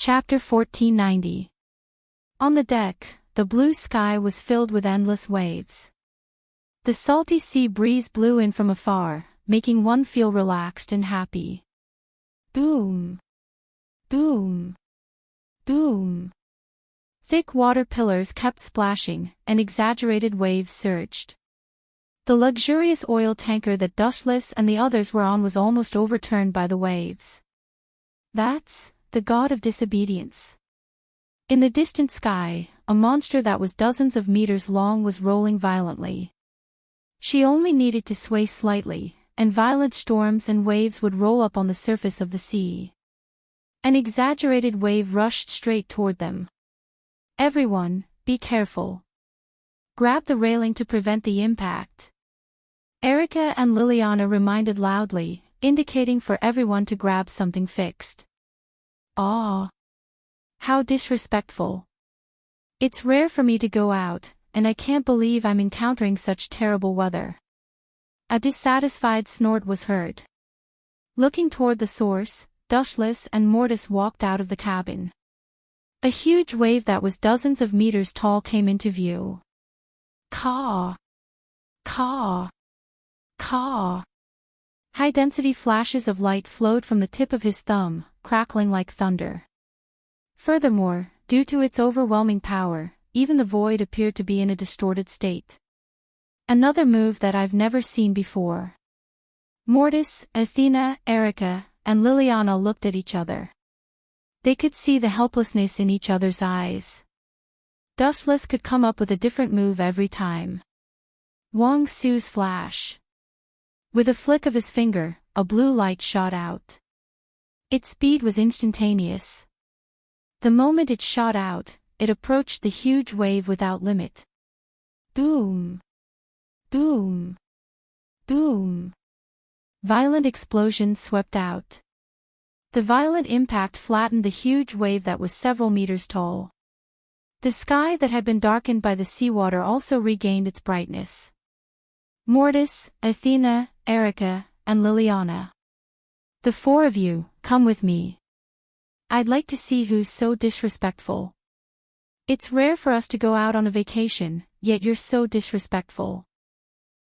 Chapter 1490. On the deck, the blue sky was filled with endless waves. The salty sea breeze blew in from afar, making one feel relaxed and happy. Boom! Boom! Boom! Thick water pillars kept splashing, and exaggerated waves surged. The luxurious oil tanker that Dustless and the others were on was almost overturned by the waves. That's the god of disobedience. In the distant sky, a monster that was dozens of meters long was rolling violently. She only needed to sway slightly, and violent storms and waves would roll up on the surface of the sea. An exaggerated wave rushed straight toward them. Everyone, be careful. Grab the railing to prevent the impact. Erica and Liliana reminded loudly, indicating for everyone to grab something fixed. Ah! How disrespectful. It's rare for me to go out, and I can't believe I'm encountering such terrible weather. A dissatisfied snort was heard. Looking toward the source, Dustless and Mortis walked out of the cabin. A huge wave that was dozens of meters tall came into view. Caw! Caw! Caw! High-density flashes of light flowed from the tip of his thumb, crackling like thunder. Furthermore, due to its overwhelming power, even the void appeared to be in a distorted state. Another move that I've never seen before. Mortis, Athena, Erica, and Liliana looked at each other. They could see the helplessness in each other's eyes. Dustless could come up with a different move every time. Wang Su's flash. With a flick of his finger, a blue light shot out. Its speed was instantaneous. The moment it shot out, it approached the huge wave without limit. Boom! Boom! Boom! Violent explosions swept out. The violent impact flattened the huge wave that was several meters tall. The sky that had been darkened by the seawater also regained its brightness. Mortis, Athena, Erica, and Liliana. The four of you, come with me. I'd like to see who's so disrespectful. It's rare for us to go out on a vacation, yet you're so disrespectful.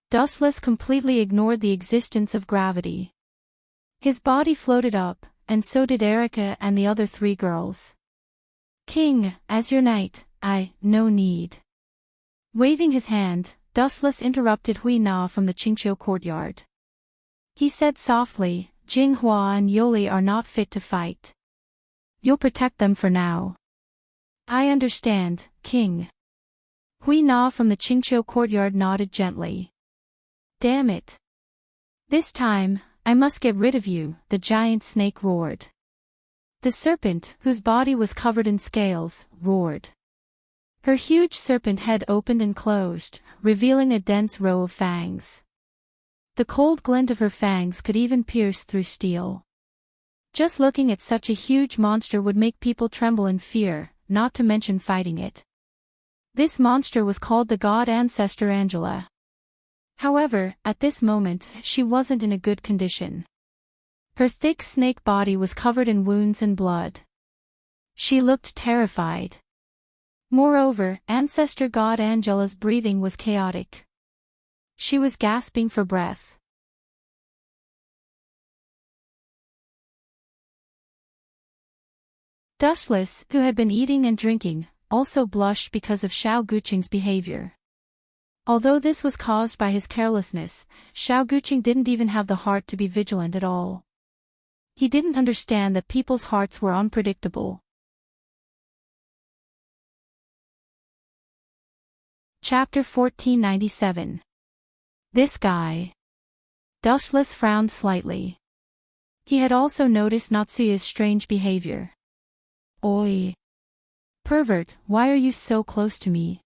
Dustless completely ignored the existence of gravity. His body floated up, and so did Erica and the other three girls. King, as your knight, no need. Waving his hand, Dustless interrupted Hui Na from the Qingqiu courtyard. He said softly, Jinghua and Yoli are not fit to fight. You'll protect them for now. I understand, King. Hui Na from the Qingqiu courtyard nodded gently. Damn it. This time, I must get rid of you, the giant snake roared. The serpent, whose body was covered in scales, roared. Her huge serpent head opened and closed, revealing a dense row of fangs. The cold glint of her fangs could even pierce through steel. Just looking at such a huge monster would make people tremble in fear, not to mention fighting it. This monster was called the god ancestor Angela. However, at this moment, she wasn't in a good condition. Her thick snake body was covered in wounds and blood. She looked terrified. Moreover, ancestor god Angela's breathing was chaotic. She was gasping for breath. Dustless, who had been eating and drinking, also blushed because of Xiao Guqing's behavior. Although this was caused by his carelessness, Xiao Guqing didn't even have the heart to be vigilant at all. He didn't understand that people's hearts were unpredictable. Chapter 1497. This guy. Dustless frowned slightly. He had also noticed Natsuya's strange behavior. Oi! Pervert, why are you so close to me?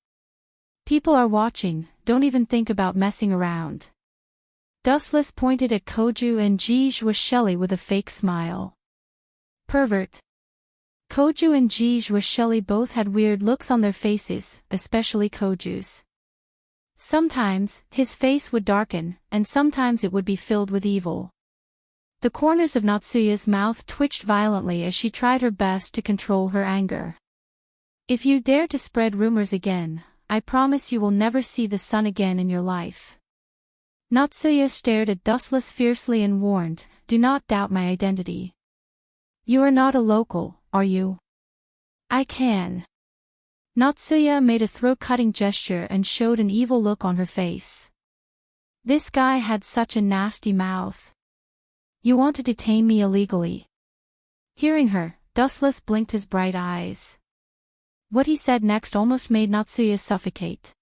People are watching, don't even think about messing around. Dustless pointed at Koju and Ji Zhuosheli with a fake smile. Pervert. Koju and Ji Zhuosheli both had weird looks on their faces, especially Koju's. Sometimes, his face would darken, and sometimes it would be filled with evil. The corners of Natsuya's mouth twitched violently as she tried her best to control her anger. If you dare to spread rumors again, I promise you will never see the sun again in your life. Natsuya stared at Dustless fiercely and warned, do not doubt my identity. You are not a local, are you? I can. Natsuya made a throat-cutting gesture and showed an evil look on her face. This guy had such a nasty mouth. You want to detain me illegally? Hearing her, Dustless blinked his bright eyes. What he said next almost made Natsuya suffocate.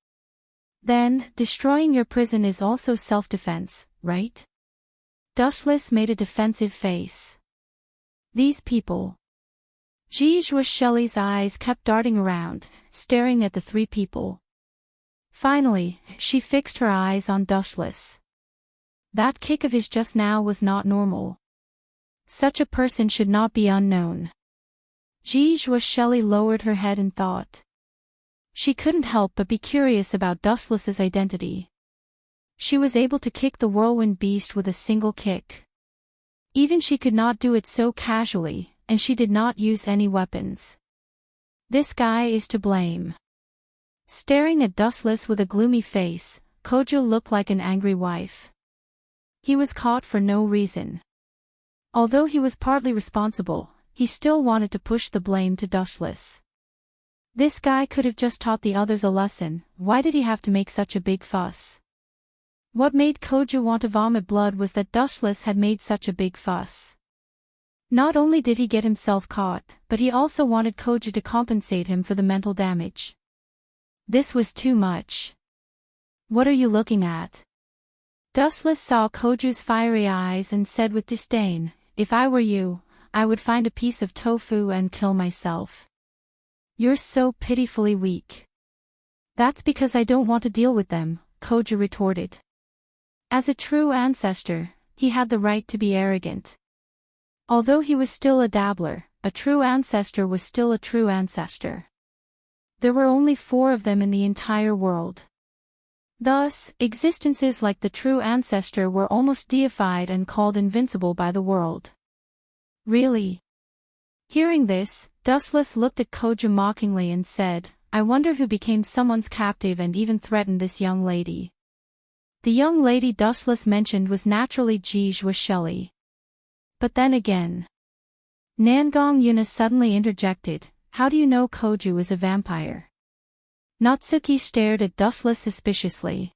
Then, destroying your prison is also self-defense, right? Dustless made a defensive face. These people. Jijua Shelley's eyes kept darting around, staring at the three people. Finally, she fixed her eyes on Dustless. That kick of his just now was not normal. Such a person should not be unknown. Jijua Shelley lowered her head in thought. She couldn't help but be curious about Dustless's identity. She was able to kick the whirlwind beast with a single kick. Even she could not do it so casually, and she did not use any weapons. This guy is to blame. Staring at Dustless with a gloomy face, Kojo looked like an angry wife. He was caught for no reason. Although he was partly responsible, he still wanted to push the blame to Dustless. This guy could have just taught the others a lesson, why did he have to make such a big fuss? What made Kojo want to vomit blood was that Dustless had made such a big fuss. Not only did he get himself caught, but he also wanted Kojo to compensate him for the mental damage. This was too much. What are you looking at? Dustless saw Kojo's fiery eyes and said with disdain, if I were you, I would find a piece of tofu and kill myself. You're so pitifully weak. That's because I don't want to deal with them, Kojo retorted. As a true ancestor, he had the right to be arrogant. Although he was still a dabbler, a true ancestor was still a true ancestor. There were only 4 of them in the entire world. Thus, existences like the true ancestor were almost deified and called invincible by the world. Really? Hearing this, Dustless looked at Kojo mockingly and said, I wonder who became someone's captive and even threatened this young lady. The young lady Dustless mentioned was naturally Jijua Shelley. But then again. Nangong Yuna suddenly interjected, how do you know Kojo is a vampire? Natsuki stared at Dustless suspiciously.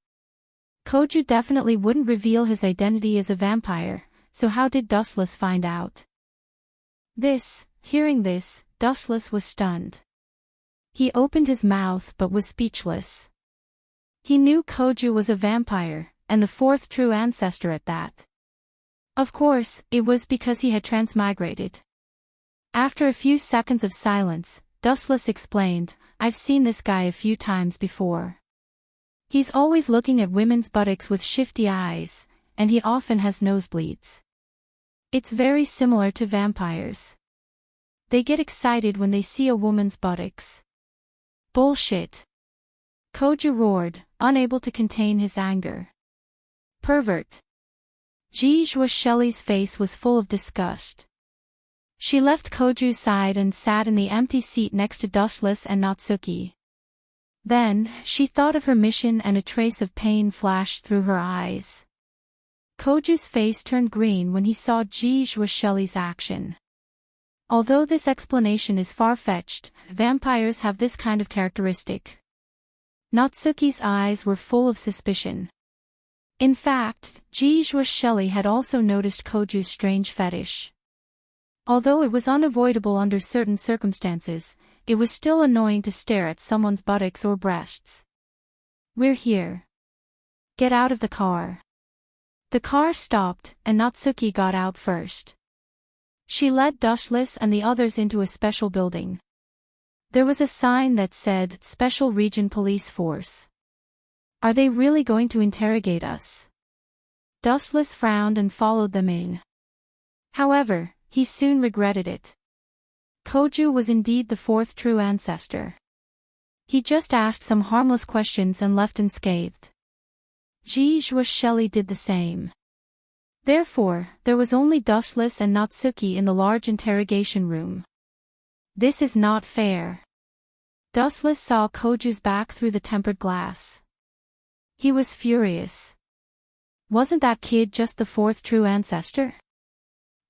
Kojo definitely wouldn't reveal his identity as a vampire, so how did Dustless find out? Hearing this, Dustless was stunned. He opened his mouth but was speechless. He knew Kojo was a vampire, and the 4th true ancestor at that. Of course, it was because he had transmigrated. After a few seconds of silence, Dustless explained, I've seen this guy a few times before. He's always looking at women's buttocks with shifty eyes, and he often has nosebleeds. It's very similar to vampires. They get excited when they see a woman's buttocks. Bullshit. Kojo roared, unable to contain his anger. Pervert. Jijua Shelley's face was full of disgust. She left Kojo's side and sat in the empty seat next to Dustless and Natsuki. Then, she thought of her mission and a trace of pain flashed through her eyes. Kojo's face turned green when he saw Jijua Shelley's action. Although this explanation is far-fetched, vampires have this kind of characteristic. Natsuki's eyes were full of suspicion. In fact, Jijua Shelley had also noticed Kojo's strange fetish. Although it was unavoidable under certain circumstances, it was still annoying to stare at someone's buttocks or breasts. We're here. Get out of the car. The car stopped, and Natsuki got out first. She led Dustless and the others into a special building. There was a sign that said, Special Region Police Force. Are they really going to interrogate us? Dustless frowned and followed them in. However, he soon regretted it. Kojo was indeed the 4th true ancestor. He just asked some harmless questions and left unscathed. Jijua Shelley did the same. Therefore, there was only Dustless and Natsuki in the large interrogation room. This is not fair. Dustless saw Koju's back through the tempered glass. He was furious. Wasn't that kid just the fourth true ancestor?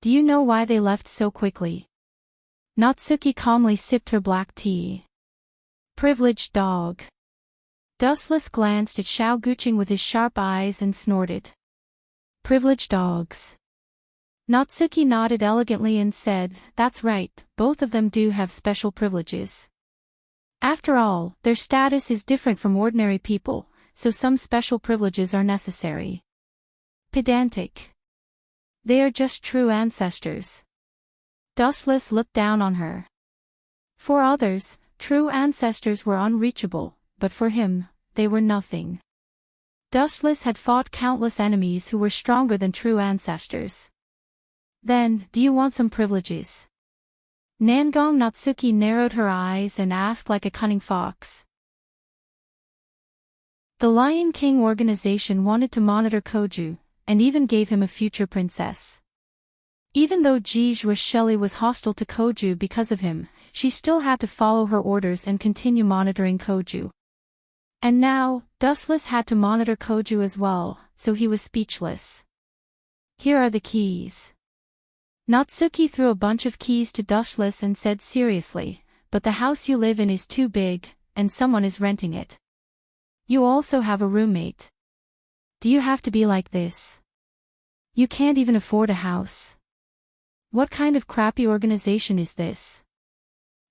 Do you know why they left so quickly? Natsuki calmly sipped her black tea. Privileged dog. Dustless glanced at Xiao Guqing with his sharp eyes and snorted. Privileged dogs. Natsuki nodded elegantly and said, that's right, both of them do have special privileges. After all, their status is different from ordinary people, so some special privileges are necessary. Pedantic. They are just true ancestors. Dustless looked down on her. For others, true ancestors were unreachable, but for him, they were nothing. Dustless had fought countless enemies who were stronger than true ancestors. Then, do you want some privileges? Nangong Natsuki narrowed her eyes and asked like a cunning fox. The Lion King organization wanted to monitor Koju, and even gave him a future princess. Even though Jijua Shelley was hostile to Koju because of him, she still had to follow her orders and continue monitoring Koju. And now, Dustless had to monitor Koju as well, so he was speechless. Here are the keys. Natsuki threw a bunch of keys to Dustless and said seriously, but the house you live in is too big, and someone is renting it. You also have a roommate. Do you have to be like this? You can't even afford a house. What kind of crappy organization is this?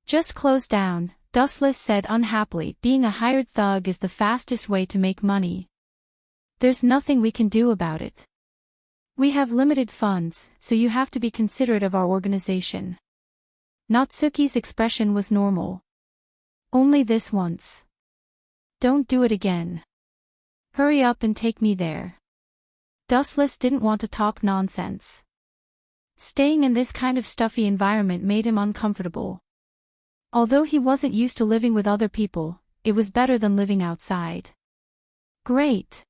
Just close down, Dustless said unhappily. Being a hired thug is the fastest way to make money. There's nothing we can do about it. We have limited funds, so you have to be considerate of our organization. Natsuki's expression was normal. Only this once. Don't do it again. Hurry up and take me there. Dustless didn't want to talk nonsense. Staying in this kind of stuffy environment made him uncomfortable. Although he wasn't used to living with other people, it was better than living outside. Great.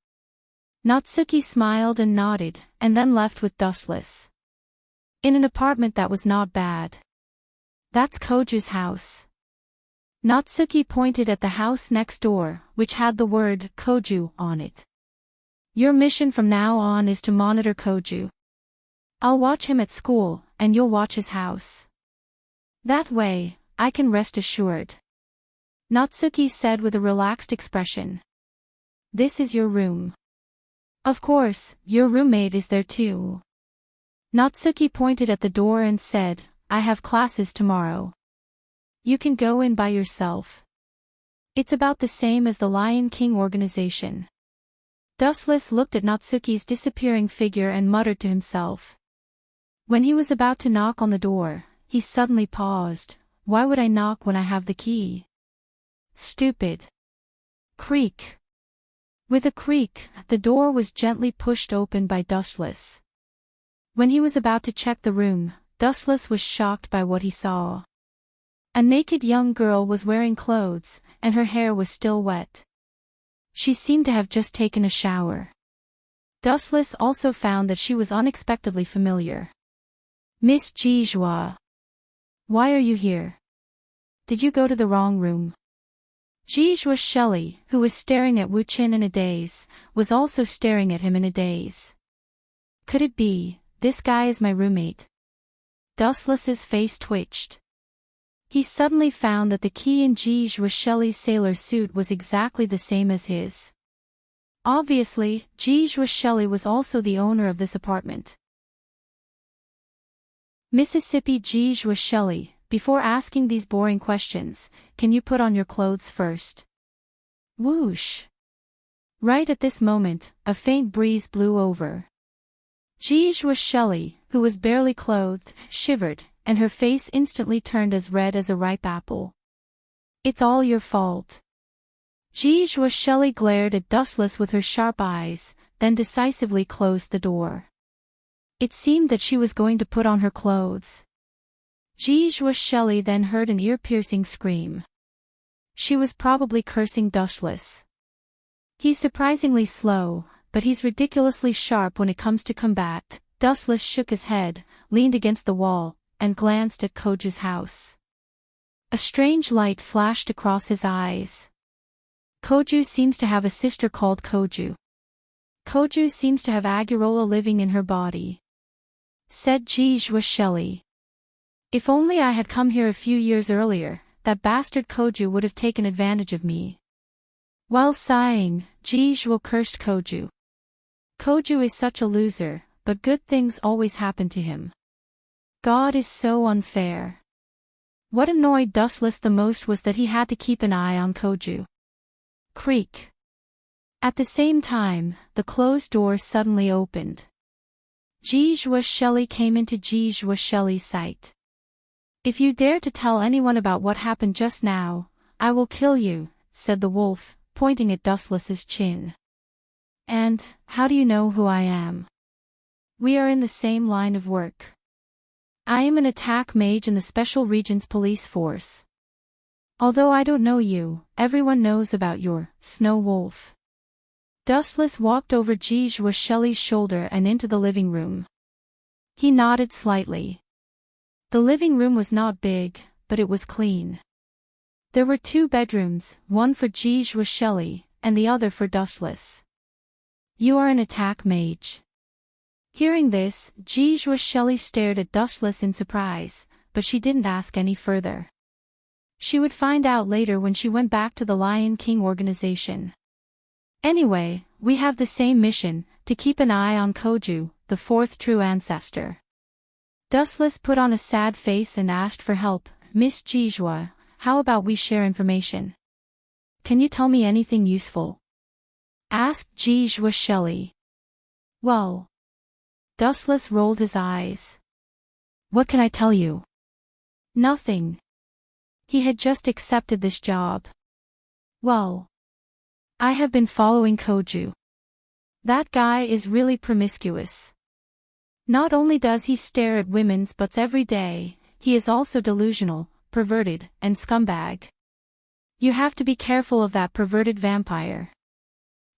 Natsuki smiled and nodded, and then left with Dustless. In an apartment that was not bad. That's Koju's house. Natsuki pointed at the house next door, which had the word Koju on it. Your mission from now on is to monitor Koju. I'll watch him at school, and you'll watch his house. That way, I can rest assured. Natsuki said with a relaxed expression. This is your room. Of course, your roommate is there too. Natsuki pointed at the door and said, I have classes tomorrow. You can go in by yourself. It's about the same as the Lion King organization. Dustless looked at Natsuki's disappearing figure and muttered to himself. When he was about to knock on the door, he suddenly paused. Why would I knock when I have the key? Stupid. Creak. With a creak, the door was gently pushed open by Dustless. When he was about to check the room, Dustless was shocked by what he saw. A naked young girl was wearing clothes, and her hair was still wet. She seemed to have just taken a shower. Dustless also found that she was unexpectedly familiar. Miss Jijua. Why are you here? Did you go to the wrong room? Jijua Shelley, who was staring at Wu Qin in a daze, was also staring at him in a daze. Could it be, this guy is my roommate? Dustless's face twitched. He suddenly found that the key in Jijua Shelley's sailor suit was exactly the same as his. Obviously, Jijua Shelley was also the owner of this apartment. Mississippi Jijua Shelley, before asking these boring questions, can you put on your clothes first? Whoosh. Right at this moment, a faint breeze blew over. Jijua Shelley, who was barely clothed, shivered, and her face instantly turned as red as a ripe apple. It's all your fault. Jijua Shelley glared at Dustless with her sharp eyes, then decisively closed the door. It seemed that she was going to put on her clothes. Jijua Shelley then heard an ear-piercing scream. She was probably cursing Dustless. He's surprisingly slow, but he's ridiculously sharp when it comes to combat, Dustless shook his head, leaned against the wall, and glanced at Koju's house. A strange light flashed across his eyes. Koju seems to have a sister called Koju. Koju seems to have Agurola living in her body, said Jijua Shelley. If only I had come here a few years earlier, that bastard Koju would have taken advantage of me. While sighing, Jijua cursed Koju. Koju is such a loser, but good things always happen to him. God is so unfair. What annoyed Dustless the most was that he had to keep an eye on Koju. Creak. At the same time, the closed door suddenly opened. Jijua Shelley came into Jijua Shelley's sight. If you dare to tell anyone about what happened just now, I will kill you, said the wolf, pointing at Dustless's chin. And, how do you know who I am? We are in the same line of work. I am an attack mage in the Special Regions Police Force. Although I don't know you, everyone knows about your snow wolf. Dustless walked over Jijua Shelley's shoulder and into the living room. He nodded slightly. The living room was not big, but it was clean. There were 2 bedrooms, one for Jijua Shelley, and the other for Dustless. You are an attack mage. Hearing this, Jijua Shelley stared at Dustless in surprise, but she didn't ask any further. She would find out later when she went back to the Lion King organization. Anyway, we have the same mission, to keep an eye on Koju, the 4th true ancestor. Dustless put on a sad face and asked for help. Miss Jijua, how about we share information? Can you tell me anything useful? Asked Jijua Shelley. Well. Dustless rolled his eyes. What can I tell you? Nothing. He had just accepted this job. Well. I have been following Koju. That guy is really promiscuous. Not only does he stare at women's butts every day, he is also delusional, perverted, and scumbag. You have to be careful of that perverted vampire.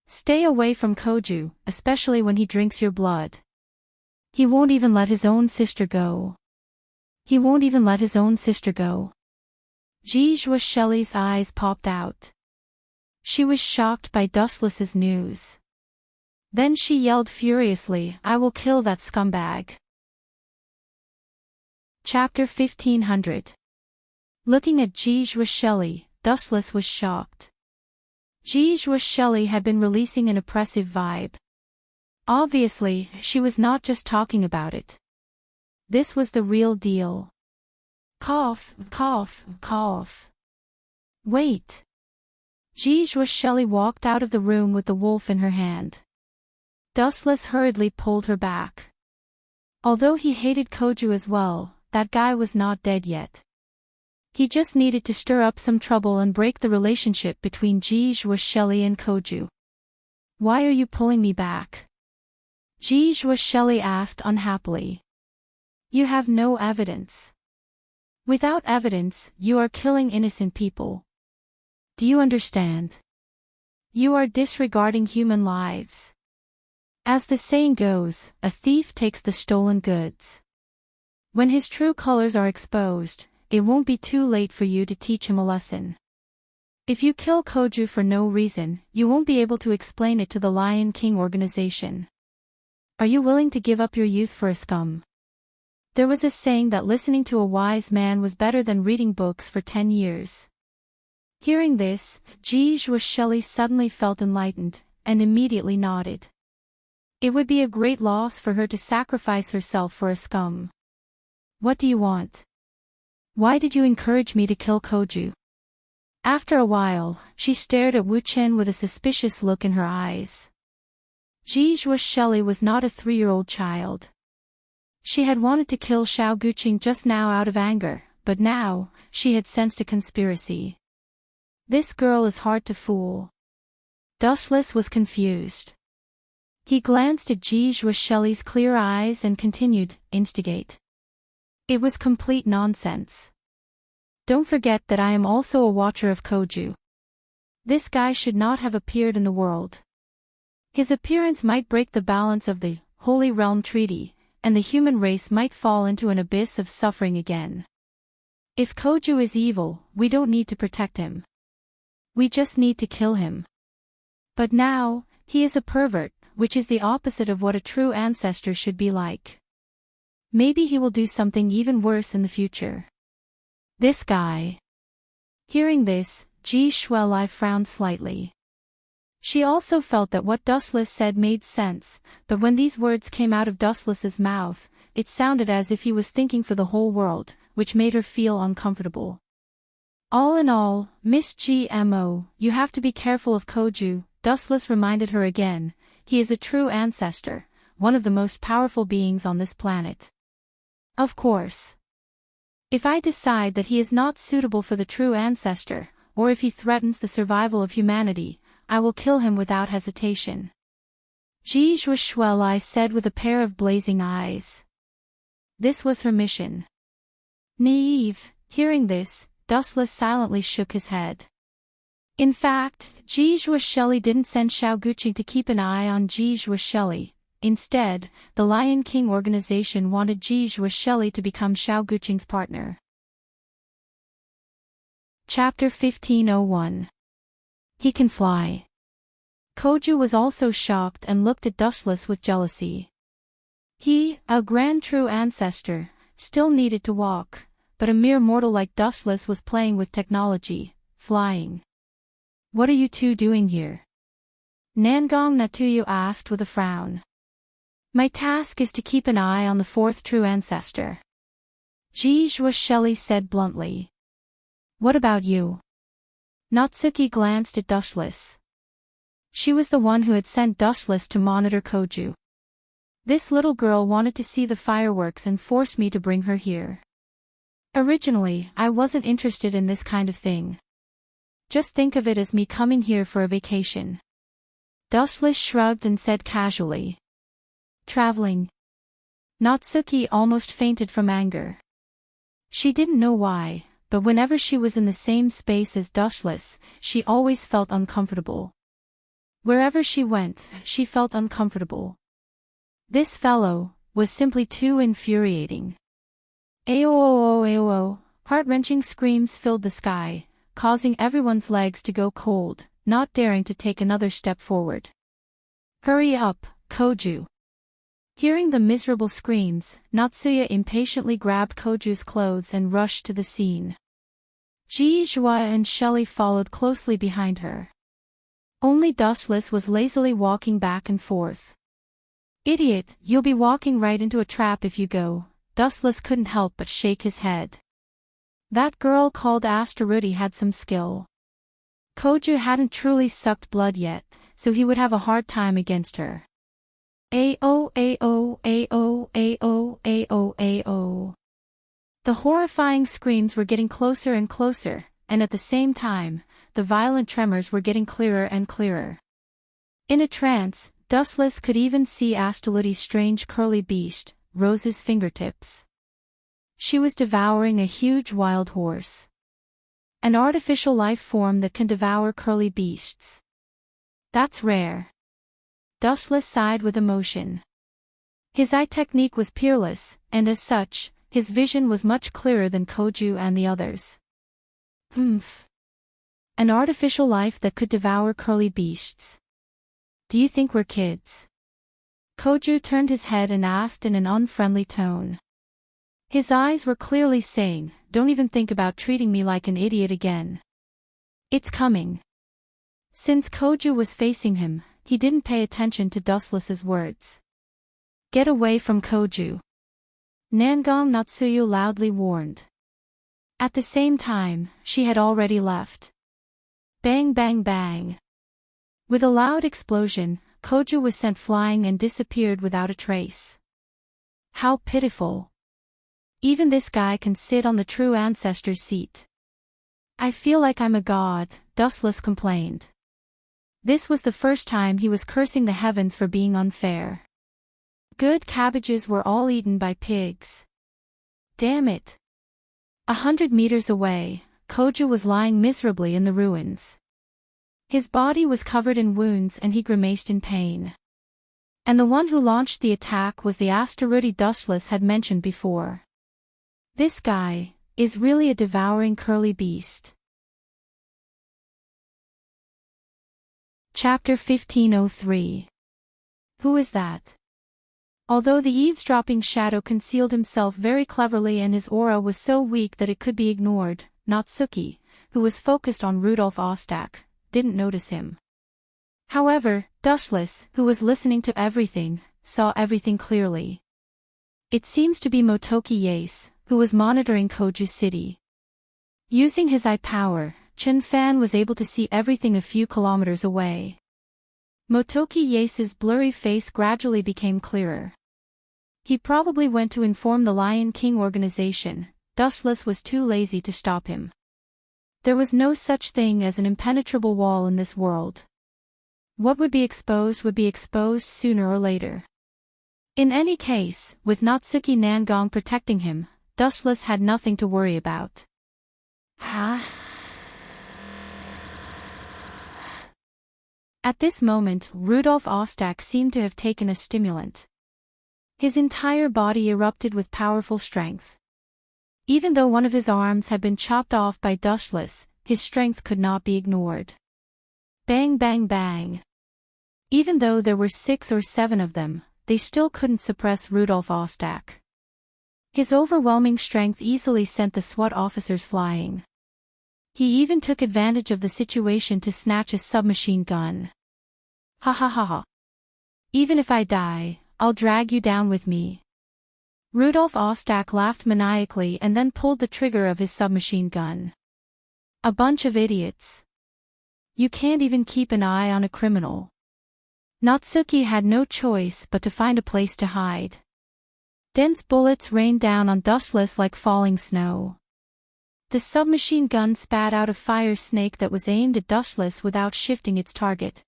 Stay away from Koju, especially when he drinks your blood. He won't even let his own sister go. He won't even let his own sister go. Jijua Shelley's eyes popped out. She was shocked by Dustless's news. Then she yelled furiously, I will kill that scumbag. Chapter 1500. Looking at Jijua Shelley, Dustless was shocked. Jijua Shelley had been releasing an oppressive vibe. Obviously, she was not just talking about it. This was the real deal. Cough, cough, cough. Wait. Jijua Shelley walked out of the room with the wolf in her hand. Dustless hurriedly pulled her back. Although he hated Koju as well, that guy was not dead yet. He just needed to stir up some trouble and break the relationship between Jijua Shelley and Koju. Why are you pulling me back? Jijua Shelley asked unhappily. You have no evidence. Without evidence, you are killing innocent people. Do you understand? You are disregarding human lives. As the saying goes, a thief takes the stolen goods. When his true colors are exposed, it won't be too late for you to teach him a lesson. If you kill Koju for no reason, you won't be able to explain it to the Lion King organization. Are you willing to give up your youth for a scum? There was a saying that listening to a wise man was better than reading books for 10 years. Hearing this, Jijua Shelley suddenly felt enlightened, and immediately nodded. It would be a great loss for her to sacrifice herself for a scum. What do you want? Why did you encourage me to kill Koju? After a while, she stared at Wu Chen with a suspicious look in her eyes. Jijua Shelley was not a 3-year-old child. She had wanted to kill Xiao Guqing just now out of anger, but now, she had sensed a conspiracy. This girl is hard to fool. Dustless was confused. He glanced at Jijua Shelley's clear eyes and continued, instigate. It was complete nonsense. Don't forget that I am also a watcher of Koju. This guy should not have appeared in the world. His appearance might break the balance of the Holy Realm Treaty, and the human race might fall into an abyss of suffering again. If Koju is evil, we don't need to protect him. We just need to kill him. But now, he is a pervert, which is the opposite of what a true ancestor should be like. Maybe he will do something even worse in the future. This guy. Hearing this, Ji Shuelai frowned slightly. She also felt that what Dustless said made sense, but when these words came out of Dustless's mouth, it sounded as if he was thinking for the whole world, which made her feel uncomfortable. All in all, Miss GMO, you have to be careful of Koju, Dustless reminded her again. He is a true ancestor, one of the most powerful beings on this planet. Of course. If I decide that he is not suitable for the true ancestor, or if he threatens the survival of humanity, I will kill him without hesitation. Ji Shuelai said with a pair of blazing eyes. This was her mission. Naive, hearing this, Dustless silently shook his head. In fact, Ji Shuelai didn't send Xiao Guqing to keep an eye on Ji Shuelai. Instead, the Lion King organization wanted Ji Shuelai to become Xiao Guqing's partner. Chapter 1501. He can fly. Koju was also shocked and looked at Dustless with jealousy. He, a grand true ancestor, still needed to walk, but a mere mortal like Dustless was playing with technology, flying. What are you two doing here? Nangong Natuyu asked with a frown. My task is to keep an eye on the fourth true ancestor. Ji Shuelai said bluntly. What about you? Natsuki glanced at Dustless. She was the one who had sent Dustless to monitor Koju. This little girl wanted to see the fireworks and forced me to bring her here. Originally, I wasn't interested in this kind of thing. Just think of it as me coming here for a vacation. Dustless shrugged and said casually. Traveling. Natsuki almost fainted from anger. She didn't know why, but whenever she was in the same space as Dustless, she always felt uncomfortable. Wherever she went, she felt uncomfortable. This fellow was simply too infuriating. Aoo, heart-wrenching screams filled the sky, causing everyone's legs to go cold, not daring to take another step forward. Hurry up, Koju. Hearing the miserable screams, Natsuya impatiently grabbed Koju's clothes and rushed to the scene. Ji Shuelai and Shelley followed closely behind her. Only Dustless was lazily walking back and forth. Idiot, you'll be walking right into a trap if you go. Dustless couldn't help but shake his head. That girl called Astaruti had some skill. Koju hadn't truly sucked blood yet, so he would have a hard time against her. Ao. The horrifying screams were getting closer and closer, and at the same time, the violent tremors were getting clearer and clearer. In a trance, Dustless could even see Astaluti's strange curly beast, Rose's fingertips. She was devouring a huge wild horse. An artificial life form that can devour curly beasts. That's rare. Dustless sighed with emotion. His eye technique was peerless, and as such, his vision was much clearer than Koju and the others. An artificial life that could devour curly beasts. Do you think we're kids? Koju turned his head and asked in an unfriendly tone. His eyes were clearly saying, don't even think about treating me like an idiot again. It's coming. Since Koju was facing him, he didn't pay attention to Dustless's words. Get away from Koju. Nangong Natsuyu loudly warned. At the same time, she had already left. Bang bang bang. With a loud explosion, Koju was sent flying and disappeared without a trace. How pitiful. Even this guy can sit on the true ancestor's seat. I feel like I'm a god, Dustless complained. This was the first time he was cursing the heavens for being unfair. Good cabbages were all eaten by pigs. Damn it. 100 meters away, Koju was lying miserably in the ruins. His body was covered in wounds and he grimaced in pain. And the one who launched the attack was the asteroid Dustless had mentioned before. This guy is really a devouring curly beast. Chapter 1503. Who is that? Although the eavesdropping shadow concealed himself very cleverly and his aura was so weak that it could be ignored, Natsuki, who was focused on Rudolf Ostak, didn't notice him. However, Dustless, who was listening to everything, saw everything clearly. It seems to be Motoki Yase, who was monitoring Koju City. Using his eye power, Chen Fan was able to see everything a few kilometers away. Motoki Yase's blurry face gradually became clearer. He probably went to inform the Lion King organization. Dustless was too lazy to stop him. There was no such thing as an impenetrable wall in this world. What would be exposed sooner or later. In any case, with Natsuki Nangong protecting him, Dustless had nothing to worry about. At this moment, Rudolf Ostak seemed to have taken a stimulant. His entire body erupted with powerful strength. Even though one of his arms had been chopped off by Dustless, his strength could not be ignored. Bang bang bang. Even though there were 6 or 7 of them, they still couldn't suppress Rudolf Ostak. His overwhelming strength easily sent the SWAT officers flying. He even took advantage of the situation to snatch a submachine gun. Ha ha ha ha. Even if I die, I'll drag you down with me. Rudolf Ostak laughed maniacally and then pulled the trigger of his submachine gun. A bunch of idiots. You can't even keep an eye on a criminal. Natsuki had no choice but to find a place to hide. Dense bullets rained down on Dustless like falling snow. The submachine gun spat out a fire snake that was aimed at Dustless without shifting its target.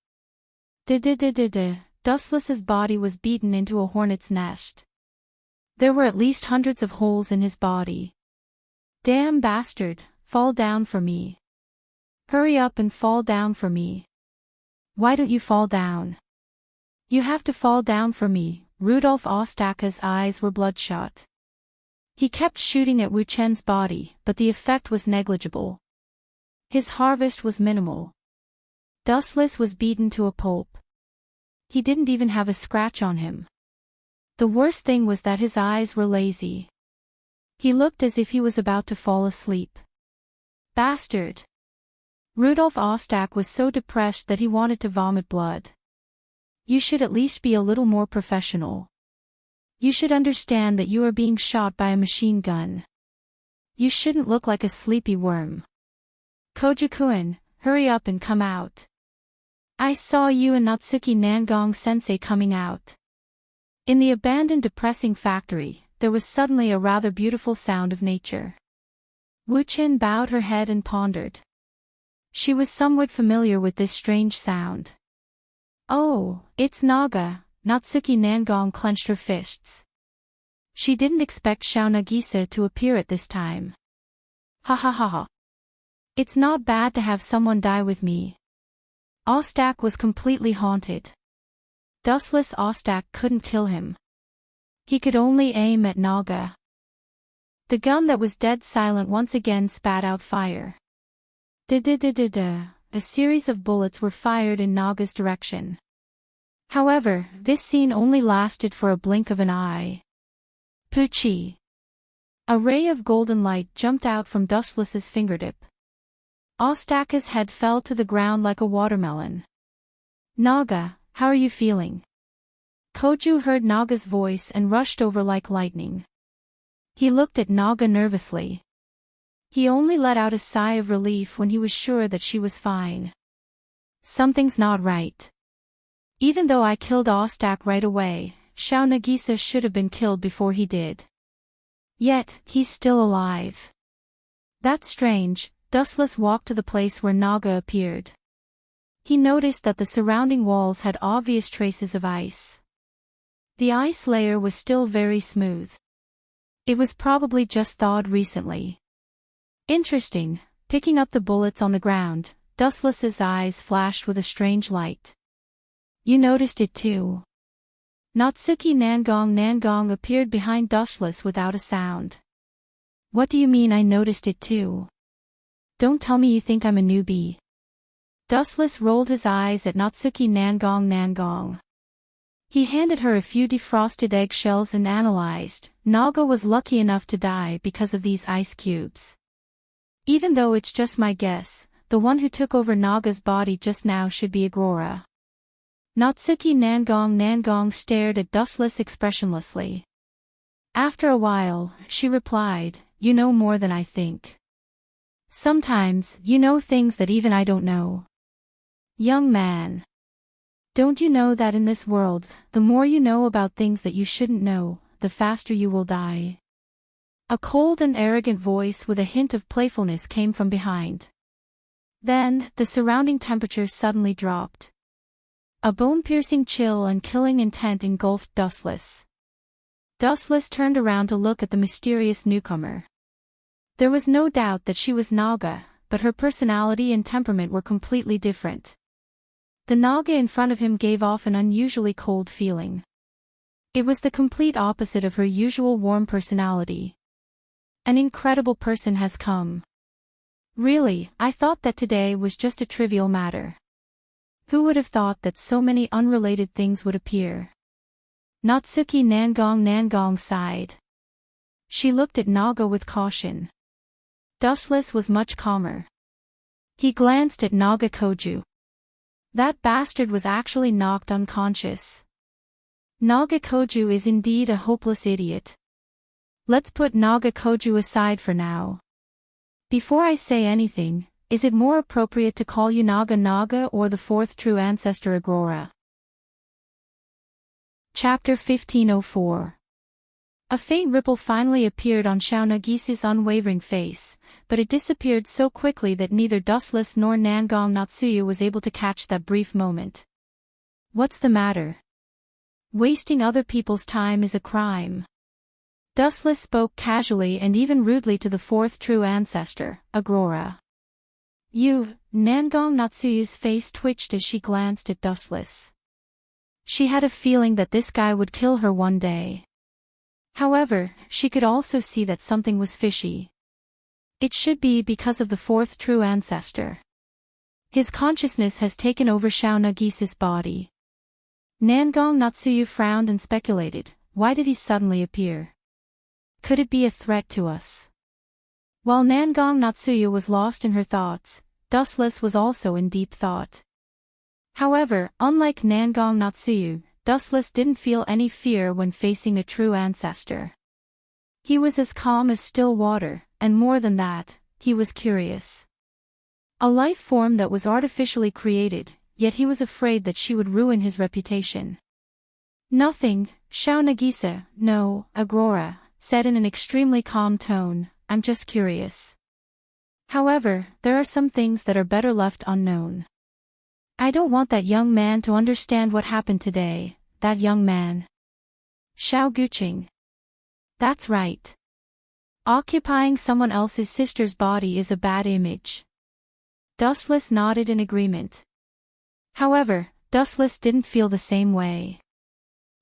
Dustless's body was beaten into a hornet's nest. There were at least hundreds of holes in his body. Damn bastard, fall down for me. Hurry up and fall down for me. Why don't you fall down? You have to fall down for me. Rudolf Ostaka's eyes were bloodshot. He kept shooting at Wu Chen's body, but the effect was negligible. His harvest was minimal. Dustless was beaten to a pulp. He didn't even have a scratch on him. The worst thing was that his eyes were lazy. He looked as if he was about to fall asleep. Bastard! Rudolf Ostak was so depressed that he wanted to vomit blood. You should at least be a little more professional. You should understand that you are being shot by a machine gun. You shouldn't look like a sleepy worm. Koju-kun, hurry up and come out. I saw you and Natsuki Nangong-sensei coming out. In the abandoned depressing factory, there was suddenly a rather beautiful sound of nature. Wu Chen bowed her head and pondered. She was somewhat familiar with this strange sound. Oh, it's Naga. Natsuki Nangong clenched her fists. She didn't expect Xiao Nagisa to appear at this time. Ha ha ha ha. It's not bad to have someone die with me. Ostak was completely haunted. Dustless Ostak couldn't kill him. He could only aim at Naga. The gun that was dead silent once again spat out fire. A series of bullets were fired in Naga's direction. However, this scene only lasted for a blink of an eye. Poochie! A ray of golden light jumped out from Dustless's fingertip. Ostaka's head fell to the ground like a watermelon. Naga, how are you feeling? Koju heard Naga's voice and rushed over like lightning. He looked at Naga nervously. He only let out a sigh of relief when he was sure that she was fine. Something's not right. Even though I killed Ostak right away, Xiao Nagisa should have been killed before he did. Yet, he's still alive. That's strange. Dustless walked to the place where Naga appeared. He noticed that the surrounding walls had obvious traces of ice. The ice layer was still very smooth. It was probably just thawed recently. Interesting. Picking up the bullets on the ground, Dustless's eyes flashed with a strange light. You noticed it too. Natsuki Nangong appeared behind Dustless without a sound. What do you mean I noticed it too? Don't tell me you think I'm a newbie. Dustless rolled his eyes at Natsuki Nangong. He handed her a few defrosted eggshells and analyzed. Naga was lucky enough to die because of these ice cubes. Even though it's just my guess, the one who took over Naga's body just now should be Agora. Natsuki Nangong stared at Dustless expressionlessly. After a while, she replied, "You know more than I think. Sometimes, you know things that even I don't know. Young man. Don't you know that in this world, the more you know about things that you shouldn't know, the faster you will die?" A cold and arrogant voice with a hint of playfulness came from behind. Then, the surrounding temperature suddenly dropped. A bone-piercing chill and killing intent engulfed Dustless. Dustless turned around to look at the mysterious newcomer. There was no doubt that she was Naga, but her personality and temperament were completely different. The Naga in front of him gave off an unusually cold feeling. It was the complete opposite of her usual warm personality. An incredible person has come. Really, I thought that today was just a trivial matter. Who would have thought that so many unrelated things would appear? Natsuki Nangong sighed. She looked at Naga with caution. Dustless was much calmer. He glanced at Naga Koju. That bastard was actually knocked unconscious. Naga Koju is indeed a hopeless idiot. Let's put Naga Koju aside for now. Before I say anything, is it more appropriate to call you Naga or the fourth true ancestor Agora? Chapter 1504. A faint ripple finally appeared on Shao-Nagisa's unwavering face, but it disappeared so quickly that neither Dustless nor Nangong Natsuyu was able to catch that brief moment. What's the matter? Wasting other people's time is a crime. Dustless spoke casually and even rudely to the fourth true ancestor, Agora. You, Nangong Natsuyu's face twitched as she glanced at Dustless. She had a feeling that this guy would kill her one day. However, she could also see that something was fishy. It should be because of the fourth true ancestor. His consciousness has taken over Shao-Nagisa's body. Nangong Natsuyu frowned and speculated, why did he suddenly appear? Could it be a threat to us? While Nangong Natsuyu was lost in her thoughts, Dustless was also in deep thought. However, unlike Nangong Natsuyu, Dustless didn't feel any fear when facing a true ancestor. He was as calm as still water, and more than that, he was curious. A life form that was artificially created, yet he was afraid that she would ruin his reputation. Nothing, Shao-Nagisa, no, Agora, said in an extremely calm tone, I'm just curious. However, there are some things that are better left unknown. I don't want that young man to understand what happened today, that young man. Shao Guqing. That's right. Occupying someone else's sister's body is a bad image. Dustless nodded in agreement. However, Dustless didn't feel the same way.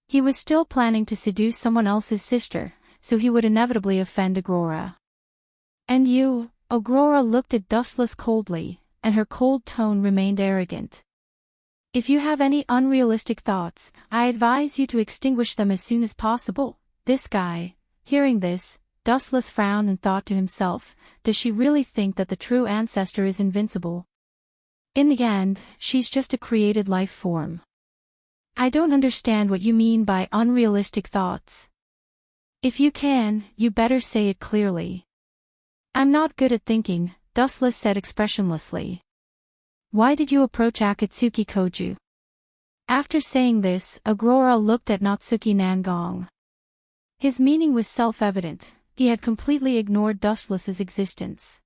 He was still planning to seduce someone else's sister, so he would inevitably offend Agora. And you, Agora looked at Dustless coldly, and her cold tone remained arrogant. If you have any unrealistic thoughts, I advise you to extinguish them as soon as possible. This guy, hearing this, Dustless frowned and thought to himself, does she really think that the true ancestor is invincible? In the end, she's just a created life form. I don't understand what you mean by unrealistic thoughts. If you can, you better say it clearly. I'm not good at thinking, Dustless said expressionlessly. Why did you approach Akatsuki Koju? After saying this, Agora looked at Natsuki Nangong. His meaning was self-evident, he had completely ignored Dustless's existence.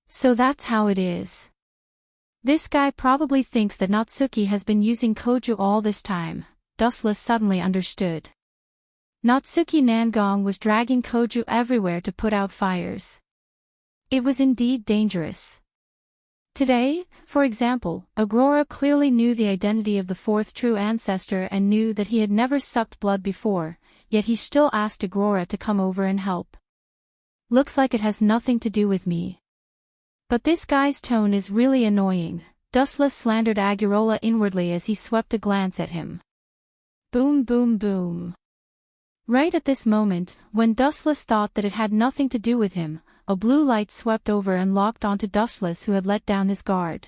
So that's how it is. This guy probably thinks that Natsuki has been using Koju all this time, Dustless suddenly understood. Natsuki Nangong was dragging Koju everywhere to put out fires. It was indeed dangerous. Today, for example, Aurora clearly knew the identity of the fourth true ancestor and knew that he had never sucked blood before, yet he still asked Aurora to come over and help. Looks like it has nothing to do with me. But this guy's tone is really annoying, Dustless slandered Agurola inwardly as he swept a glance at him. Boom boom boom. Right at this moment, when Dustless thought that it had nothing to do with him, a blue light swept over and locked onto Dustless, who had let down his guard.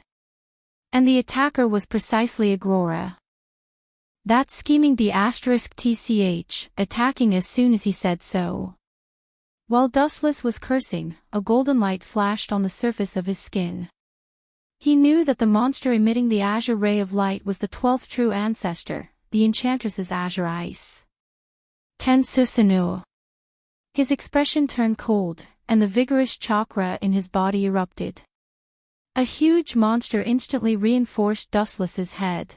And the attacker was precisely Aurora. That scheming B*TCH, attacking as soon as he said so. While Dustless was cursing, a golden light flashed on the surface of his skin. He knew that the monster emitting the azure ray of light was the 12th true ancestor, the enchantress's azure ice. Ken Susanoo. His expression turned cold, and the vigorous chakra in his body erupted. A huge monster instantly reinforced Dustless's head.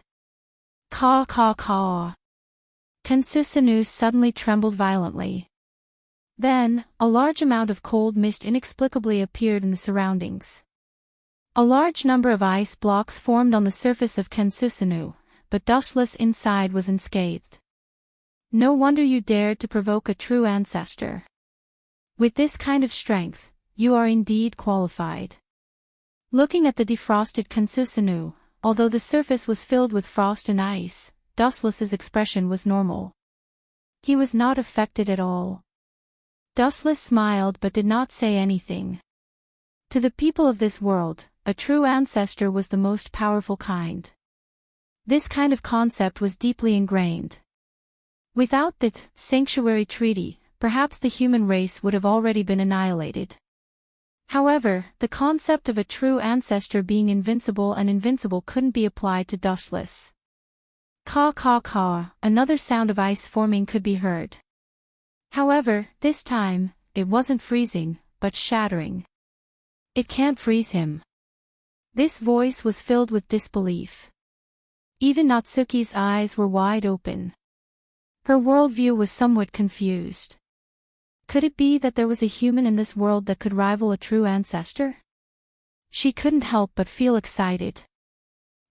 Caw caw caw. Ken Susanoo suddenly trembled violently. Then, a large amount of cold mist inexplicably appeared in the surroundings. A large number of ice blocks formed on the surface of Ken Susanoo, but Dustless inside was unscathed. No wonder you dared to provoke a true ancestor. With this kind of strength, you are indeed qualified. Looking at the defrosted Ken Susanoo, although the surface was filled with frost and ice, Dustless's expression was normal. He was not affected at all. Dustless smiled but did not say anything. To the people of this world, a true ancestor was the most powerful kind. This kind of concept was deeply ingrained. Without the Sanctuary Treaty, perhaps the human race would have already been annihilated. However, the concept of a true ancestor being invincible and invincible couldn't be applied to Dustless. Caw caw caw, another sound of ice forming could be heard. However, this time, it wasn't freezing, but shattering. It can't freeze him. This voice was filled with disbelief. Even Natsuki's eyes were wide open. Her worldview was somewhat confused. Could it be that there was a human in this world that could rival a true ancestor? She couldn't help but feel excited.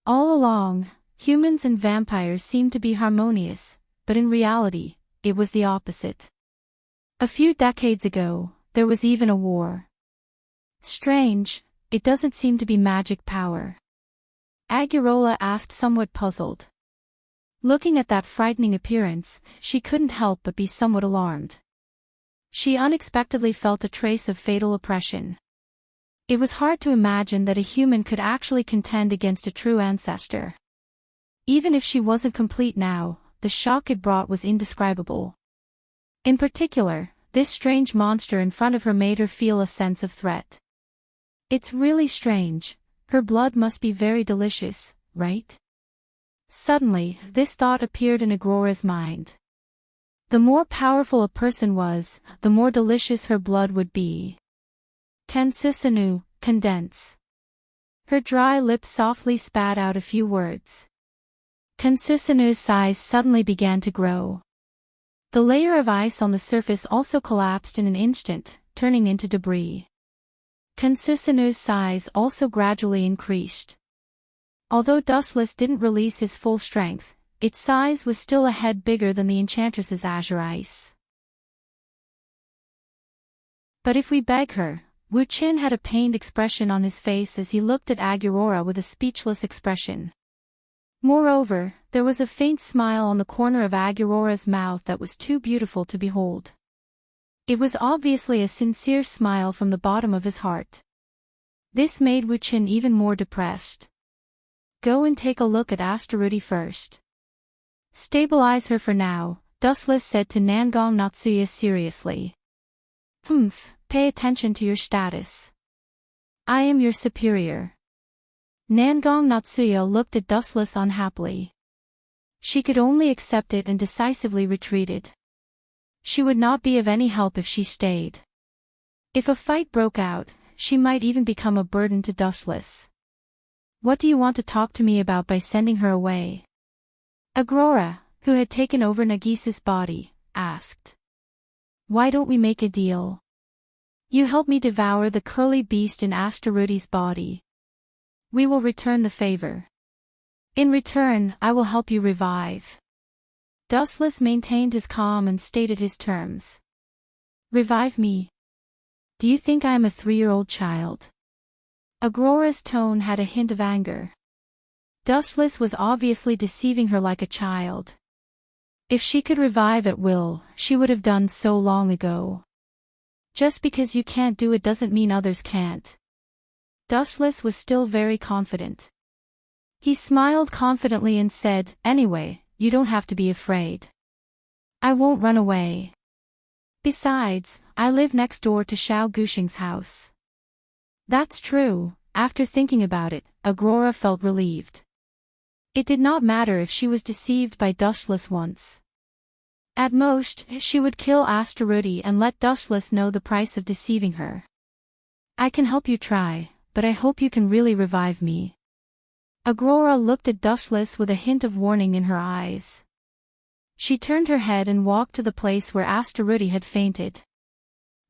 All along, humans and vampires seemed to be harmonious, but in reality, it was the opposite. A few decades ago, there was even a war. Strange, it doesn't seem to be magic power. Agurola asked, somewhat puzzled. Looking at that frightening appearance, she couldn't help but be somewhat alarmed. She unexpectedly felt a trace of fatal oppression. It was hard to imagine that a human could actually contend against a true ancestor. Even if she wasn't complete now, the shock it brought was indescribable. In particular, this strange monster in front of her made her feel a sense of threat. It's really strange. Her blood must be very delicious, right? Suddenly, this thought appeared in Aurora's mind. The more powerful a person was, the more delicious her blood would be. Ken Susanoo, condense. Her dry lips softly spat out a few words. Ken Susanoo's size suddenly began to grow. The layer of ice on the surface also collapsed in an instant, turning into debris. Ken Susanoo's size also gradually increased. Although Dustless didn't release his full strength, its size was still a head bigger than the enchantress's azure ice. But if we beg her, Wu Qin had a pained expression on his face as he looked at Aurora with a speechless expression. Moreover, there was a faint smile on the corner of Aurora's mouth that was too beautiful to behold. It was obviously a sincere smile from the bottom of his heart. This made Wu Qin even more depressed. Go and take a look at Astaruti first. Stabilize her for now, Dustless said to Nangong Natsuya seriously. Pay attention to your status. I am your superior. Nangong Natsuya looked at Dustless unhappily. She could only accept it and decisively retreated. She would not be of any help if she stayed. If a fight broke out, she might even become a burden to Dustless. What do you want to talk to me about by sending her away? Aurora, who had taken over Nagisa's body, asked. Why don't we make a deal? You help me devour the curly beast in Astaruti's body. We will return the favor. In return, I will help you revive. Dustless maintained his calm and stated his terms. Revive me? Do you think I am a 3-year-old child? Aurora's tone had a hint of anger. Dustless was obviously deceiving her like a child. If she could revive at will, she would have done so long ago. Just because you can't do it doesn't mean others can't. Dustless was still very confident. He smiled confidently and said, Anyway, you don't have to be afraid. I won't run away. Besides, I live next door to Xiao Guxing's house. That's true. After thinking about it, Aurora felt relieved. It did not matter if she was deceived by Dustless once. At most, she would kill Astaruti and let Dustless know the price of deceiving her. I can help you try, but I hope you can really revive me. Aurora looked at Dustless with a hint of warning in her eyes. She turned her head and walked to the place where Astaruti had fainted.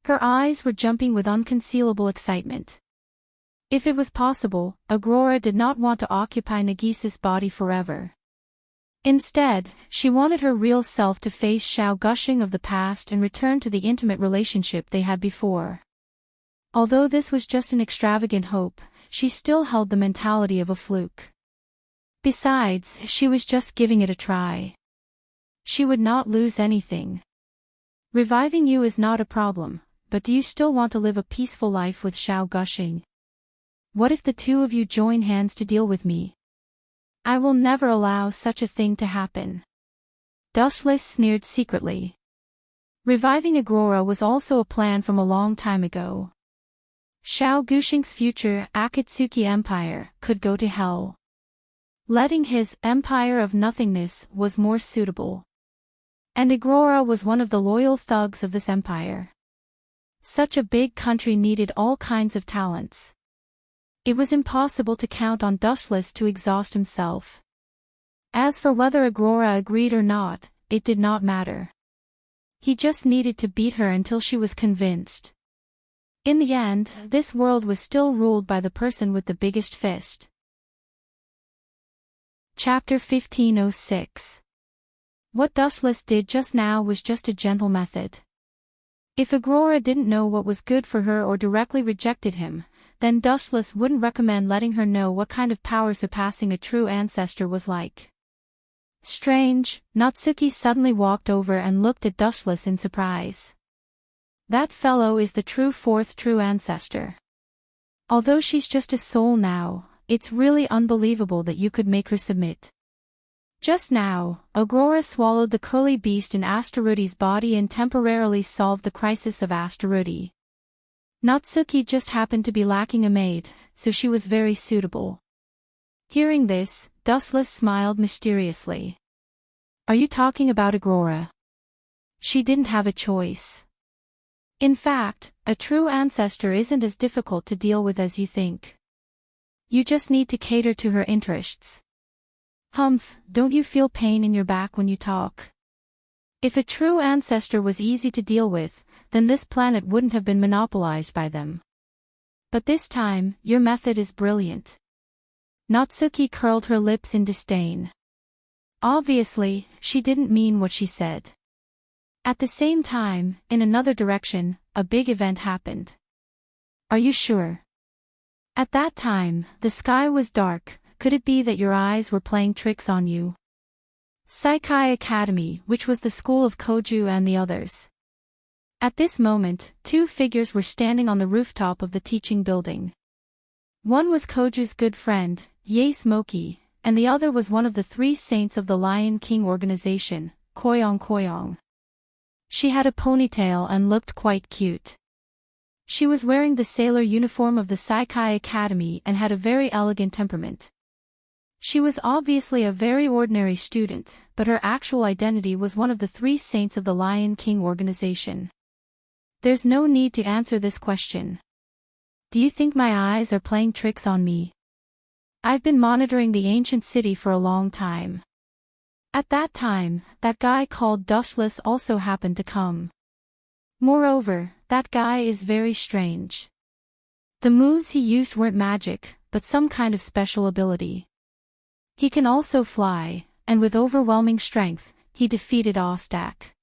Her eyes were jumping with unconcealable excitement. If it was possible, Aurora did not want to occupy Nagisa's body forever. Instead, she wanted her real self to face Xiao Guxing of the past and return to the intimate relationship they had before. Although this was just an extravagant hope, she still held the mentality of a fluke. Besides, she was just giving it a try. She would not lose anything. Reviving you is not a problem, but do you still want to live a peaceful life with Xiao Guxing? What if the two of you join hands to deal with me? I will never allow such a thing to happen. Dustless sneered secretly. Reviving Aurora was also a plan from a long time ago. Xiao Guxing's future Akatsuki Empire could go to hell. Letting his Empire of Nothingness was more suitable. And Aurora was one of the loyal thugs of this empire. Such a big country needed all kinds of talents. It was impossible to count on Dustless to exhaust himself. As for whether Aurora agreed or not, it did not matter. He just needed to beat her until she was convinced. In the end, this world was still ruled by the person with the biggest fist. Chapter 1506. What Dustless did just now was just a gentle method. If Aurora didn't know what was good for her or directly rejected him, then Dustless wouldn't recommend letting her know what kind of power surpassing a true ancestor was like. Strange, Natsuki suddenly walked over and looked at Dustless in surprise. That fellow is the fourth true ancestor. Although she's just a soul now, it's really unbelievable that you could make her submit. Just now, Aurora swallowed the curly beast in Astaruti's body and temporarily solved the crisis of Astaruti. Natsuki just happened to be lacking a maid, so she was very suitable. Hearing this, Dustless smiled mysteriously. Are you talking about Aurora? She didn't have a choice. In fact, a true ancestor isn't as difficult to deal with as you think. You just need to cater to her interests. Humph, don't you feel pain in your back when you talk? If a true ancestor was easy to deal with, then this planet wouldn't have been monopolized by them. But this time, your method is brilliant. Natsuki curled her lips in disdain. Obviously, she didn't mean what she said. At the same time, in another direction, a big event happened. Are you sure? At that time, the sky was dark. Could it be that your eyes were playing tricks on you? Saikai Academy, which was the school of Koju and the others. At this moment, two figures were standing on the rooftop of the teaching building. One was Koju's good friend, Yae Smoky, and the other was one of the 3 saints of the Lion King organization, Koyong Koyong. She had a ponytail and looked quite cute. She was wearing the sailor uniform of the Saikai Academy and had a very elegant temperament. She was obviously a very ordinary student, but her actual identity was one of the 3 saints of the Lion King organization. There's no need to answer this question. Do you think my eyes are playing tricks on me? I've been monitoring the ancient city for a long time. At that time, that guy called Dustless also happened to come. Moreover, that guy is very strange. The moves he used weren't magic, but some kind of special ability. He can also fly, and with overwhelming strength, he defeated Ostak.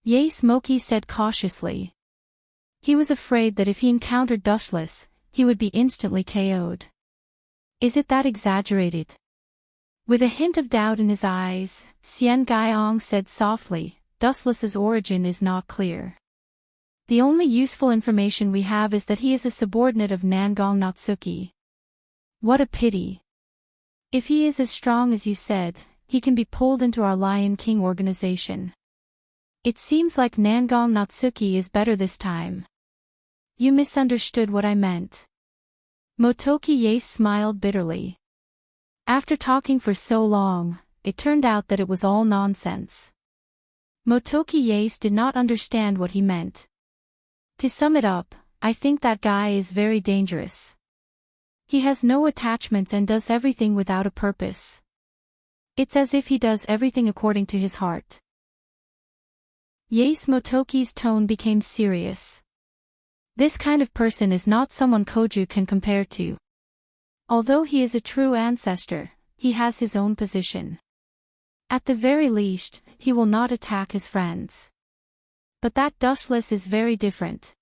Yes, Moki said cautiously. He was afraid that if he encountered Dustless, he would be instantly KO'd. Is it that exaggerated? With a hint of doubt in his eyes, Xian Gaiong said softly, Dustless's origin is not clear. The only useful information we have is that he is a subordinate of Nangong Natsuki. What a pity. If he is as strong as you said, he can be pulled into our Lion King organization. It seems like Nangong Natsuki is better this time. You misunderstood what I meant. Motoki Yase smiled bitterly. After talking for so long, it turned out that it was all nonsense. Motoki Yase did not understand what he meant. To sum it up, I think that guy is very dangerous. He has no attachments and does everything without a purpose. It's as if he does everything according to his heart. Yase Motoki's tone became serious. This kind of person is not someone Koju can compare to. Although he is a true ancestor, he has his own position. At the very least, he will not attack his friends. But that Dustless is very different.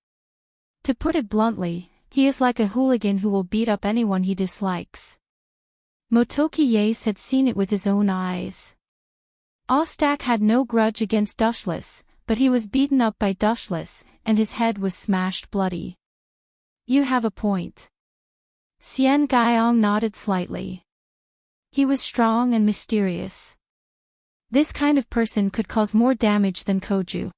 To put it bluntly, he is like a hooligan who will beat up anyone he dislikes. Motoki Yase had seen it with his own eyes. Ostak had no grudge against Dustless, but he was beaten up by Dustless, and his head was smashed bloody. You have a point. Xian Gaiong nodded slightly. He was strong and mysterious. This kind of person could cause more damage than Koju.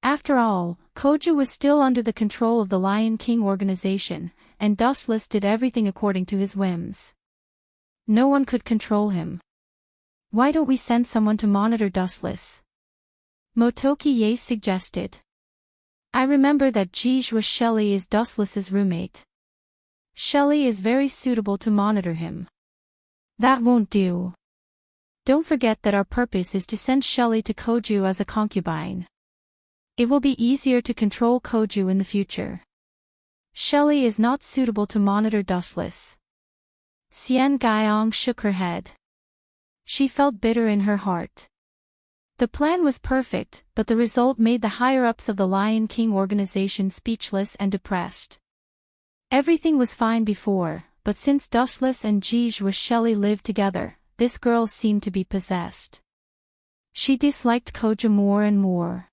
After all, Koju was still under the control of the Lion King organization, and Dustless did everything according to his whims. No one could control him. Why don't we send someone to monitor Dustless? Motoki Yase suggested. I remember that Jijua Shelley is Dustless's roommate. Shelley is very suitable to monitor him. That won't do. Don't forget that our purpose is to send Shelley to Koju as a concubine. It will be easier to control Koju in the future. Shelley is not suitable to monitor Dustless. Xian Gaiong shook her head. She felt bitter in her heart. The plan was perfect, but the result made the higher-ups of the Lion King organization speechless and depressed. Everything was fine before, but since Dustless and Jijua Shelley lived together, this girl seemed to be possessed. She disliked Koju more and more.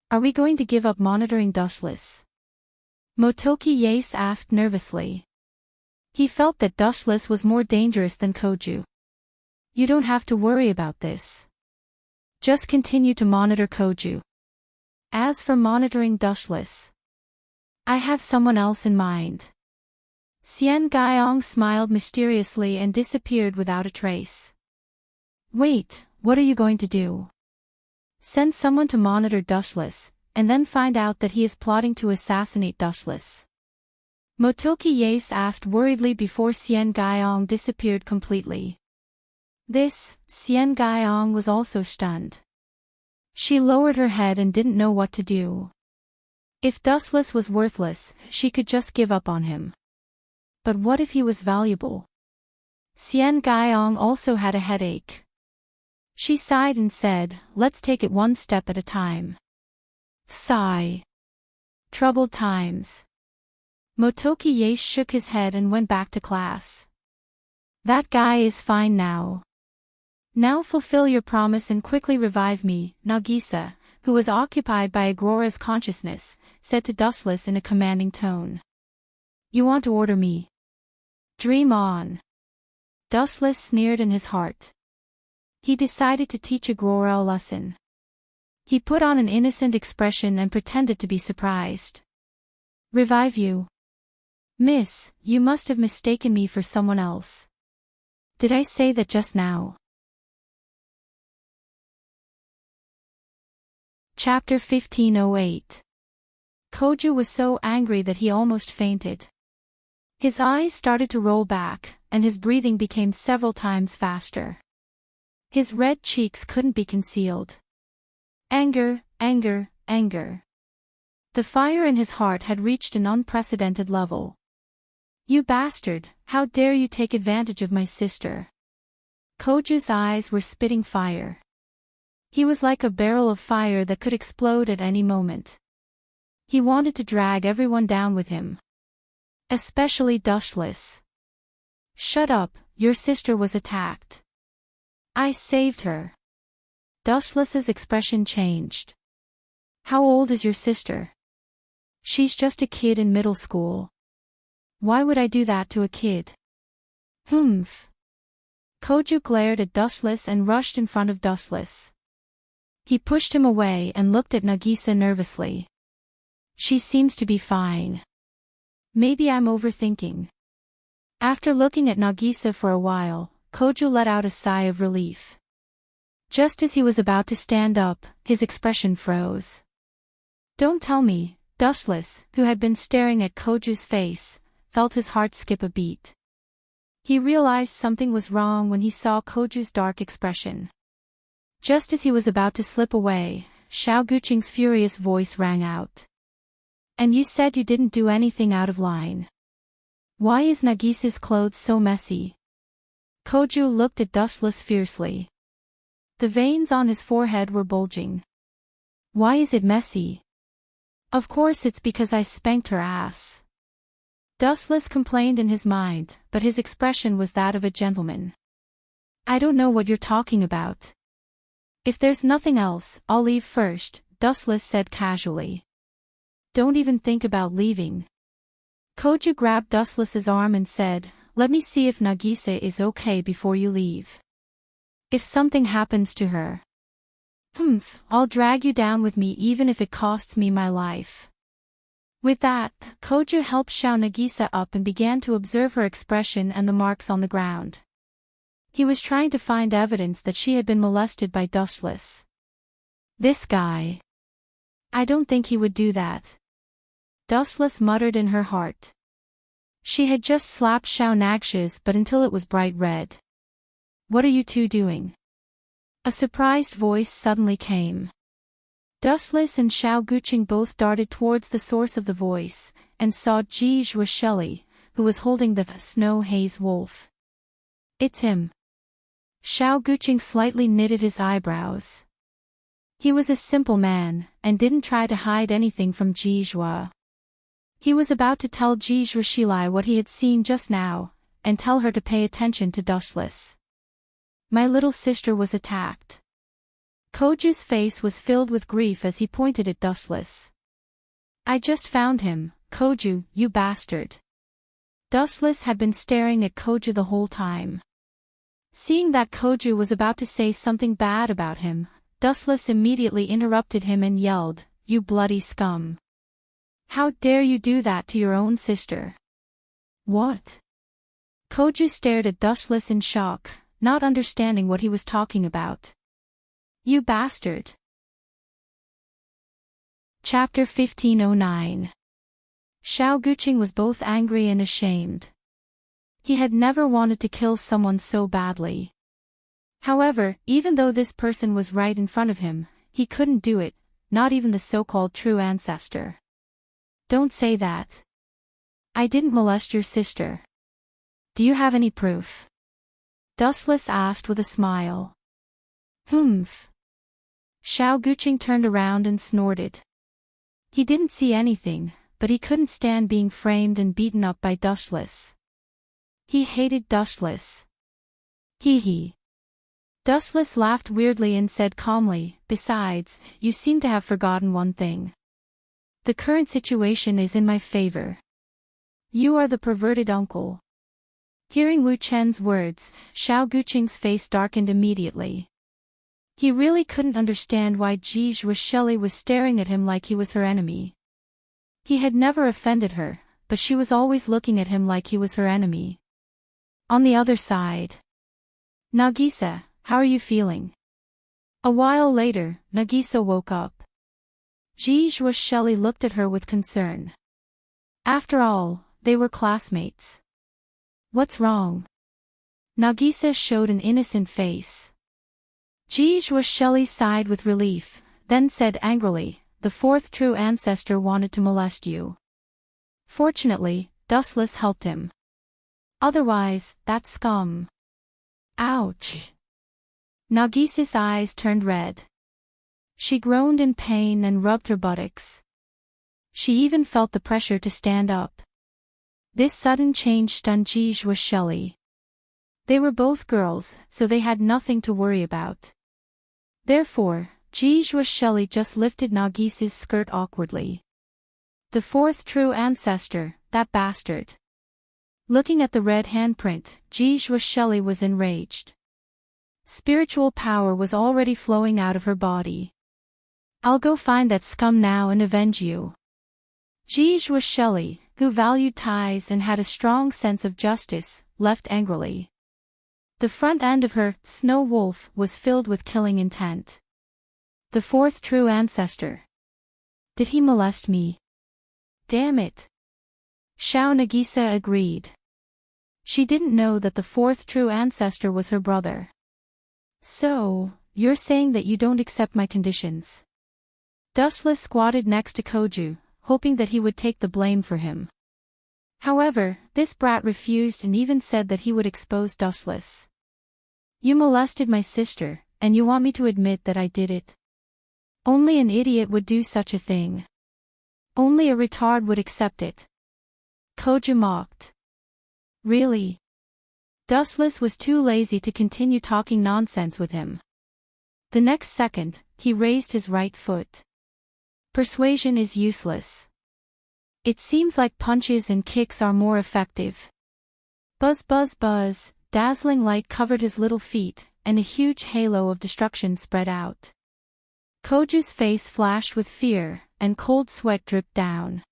Are we going to give up monitoring Dustless? Motoki Yase asked nervously. He felt that Dustless was more dangerous than Koju. You don't have to worry about this. Just continue to monitor Koju. As for monitoring Dustless, I have someone else in mind. Xian Gaiong smiled mysteriously and disappeared without a trace. Wait, what are you going to do? Send someone to monitor Dustless, and then find out that he is plotting to assassinate Dustless. Motoki Yase asked worriedly before Xian Gaiong disappeared completely. Xian Gaiong was also stunned. She lowered her head and didn't know what to do. If Dustless was worthless, she could just give up on him. But what if he was valuable? Xian Gaiong also had a headache. She sighed and said, let's take it one step at a time. Sigh. Troubled times. Motoki Yase shook his head and went back to class. That guy is fine now. Now fulfill your promise and quickly revive me, Nagisa, who was occupied by Agrora's consciousness, said to Dustless in a commanding tone. You want to order me? Dream on. Dustless sneered in his heart. He decided to teach Agrora a lesson. He put on an innocent expression and pretended to be surprised. Revive you? Miss, you must have mistaken me for someone else. Did I say that just now? Chapter 1508. Koju was so angry that he almost fainted. His eyes started to roll back, and his breathing became several times faster. His red cheeks couldn't be concealed. Anger, anger, anger. The fire in his heart had reached an unprecedented level. You bastard, how dare you take advantage of my sister? Koju's eyes were spitting fire. He was like a barrel of fire that could explode at any moment. He wanted to drag everyone down with him. Especially Dushless. Shut up, your sister was attacked. I saved her. Dushless's expression changed. How old is your sister? She's just a kid in middle school. Why would I do that to a kid? Humph. Koju glared at Dustless and rushed in front of Dustless. He pushed him away and looked at Nagisa nervously. She seems to be fine. Maybe I'm overthinking. After looking at Nagisa for a while, Koju let out a sigh of relief. Just as he was about to stand up, his expression froze. Don't tell me, Dustless, who had been staring at Koju's face, felt his heart skip a beat. He realized something was wrong when he saw Koju's dark expression. Just as he was about to slip away, Xiao Guqing's furious voice rang out. And you said you didn't do anything out of line. Why is Nagisa's clothes so messy? Koju looked at Dustless fiercely. The veins on his forehead were bulging. Why is it messy? Of course it's because I spanked her ass. Dustless complained in his mind, but his expression was that of a gentleman. I don't know what you're talking about. If there's nothing else, I'll leave first, Dustless said casually. Don't even think about leaving. Koju grabbed Dustless's arm and said, let me see if Nagisa is okay before you leave. If something happens to her. I'll drag you down with me even if it costs me my life. With that, Koju helped Xiao Nagisa up and began to observe her expression and the marks on the ground. He was trying to find evidence that she had been molested by Dustless. This guy. I don't think he would do that. Dustless muttered in her heart. She had just slapped Xiao Nagshi's but until it was bright red. What are you two doing? A surprised voice suddenly came. Dustless and Xiao Guqing both darted towards the source of the voice, and saw Ji Zhuosheli, who was holding the snow haze wolf. It's him. Xiao Guqing slightly knitted his eyebrows. He was a simple man, and didn't try to hide anything from Ji Zhuo. He was about to tell Ji Zhuosheli what he had seen just now, and tell her to pay attention to Dustless. My little sister was attacked. Koju's face was filled with grief as he pointed at Dustless. I just found him, Koju, you bastard. Dustless had been staring at Koju the whole time. Seeing that Koju was about to say something bad about him, Dustless immediately interrupted him and yelled, You bloody scum. How dare you do that to your own sister? What? Koju stared at Dustless in shock, not understanding what he was talking about. You bastard. Chapter 1509. Xiao Guqing was both angry and ashamed. He had never wanted to kill someone so badly. However, even though this person was right in front of him, he couldn't do it, not even the so-called true ancestor. Don't say that. I didn't molest your sister. Do you have any proof? Dustless asked with a smile. Xiao Guqing turned around and snorted. He didn't see anything, but he couldn't stand being framed and beaten up by Dustless. He hated Dustless. Hee. Dustless laughed weirdly and said calmly, besides, you seem to have forgotten one thing. The current situation is in my favor. You are the perverted uncle. Hearing Wu Chen's words, Xiao Guqing's face darkened immediately. He really couldn't understand why Ji Zhuosheli was staring at him like he was her enemy. He had never offended her, but she was always looking at him like he was her enemy. On the other side. Nagisa, how are you feeling? A while later, Nagisa woke up. Ji Zhuosheli looked at her with concern. After all, they were classmates. What's wrong? Nagisa showed an innocent face. Ji Zhuosheli sighed with relief, then said angrily, the fourth true ancestor wanted to molest you. Fortunately, Dustless helped him. Otherwise, that's scum. Ouch. Nagisa's eyes turned red. She groaned in pain and rubbed her buttocks. She even felt the pressure to stand up. This sudden change stunned Shelley. They were both girls, so they had nothing to worry about. Therefore, Shelley just lifted Nagisa's skirt awkwardly. The fourth true ancestor, that bastard. Looking at the red handprint, Shelley was enraged. Spiritual power was already flowing out of her body. I'll go find that scum now and avenge you. Shelley, who valued ties and had a strong sense of justice, left angrily. The front end of her snow wolf was filled with killing intent. The fourth true ancestor. Did he molest me? Damn it. Xiao Nagisa agreed. She didn't know that the fourth true ancestor was her brother. So, you're saying that you don't accept my conditions? Dustless squatted next to Koju, hoping that he would take the blame for him. However, this brat refused and even said that he would expose Dustless. You molested my sister, and you want me to admit that I did it? Only an idiot would do such a thing. Only a retard would accept it. Koju mocked. Really? Dustless was too lazy to continue talking nonsense with him. The next second, he raised his right foot. Persuasion is useless. It seems like punches and kicks are more effective. Buzz buzz buzz, dazzling light covered his little feet, and a huge halo of destruction spread out. Koju's face flashed with fear, and cold sweat dripped down.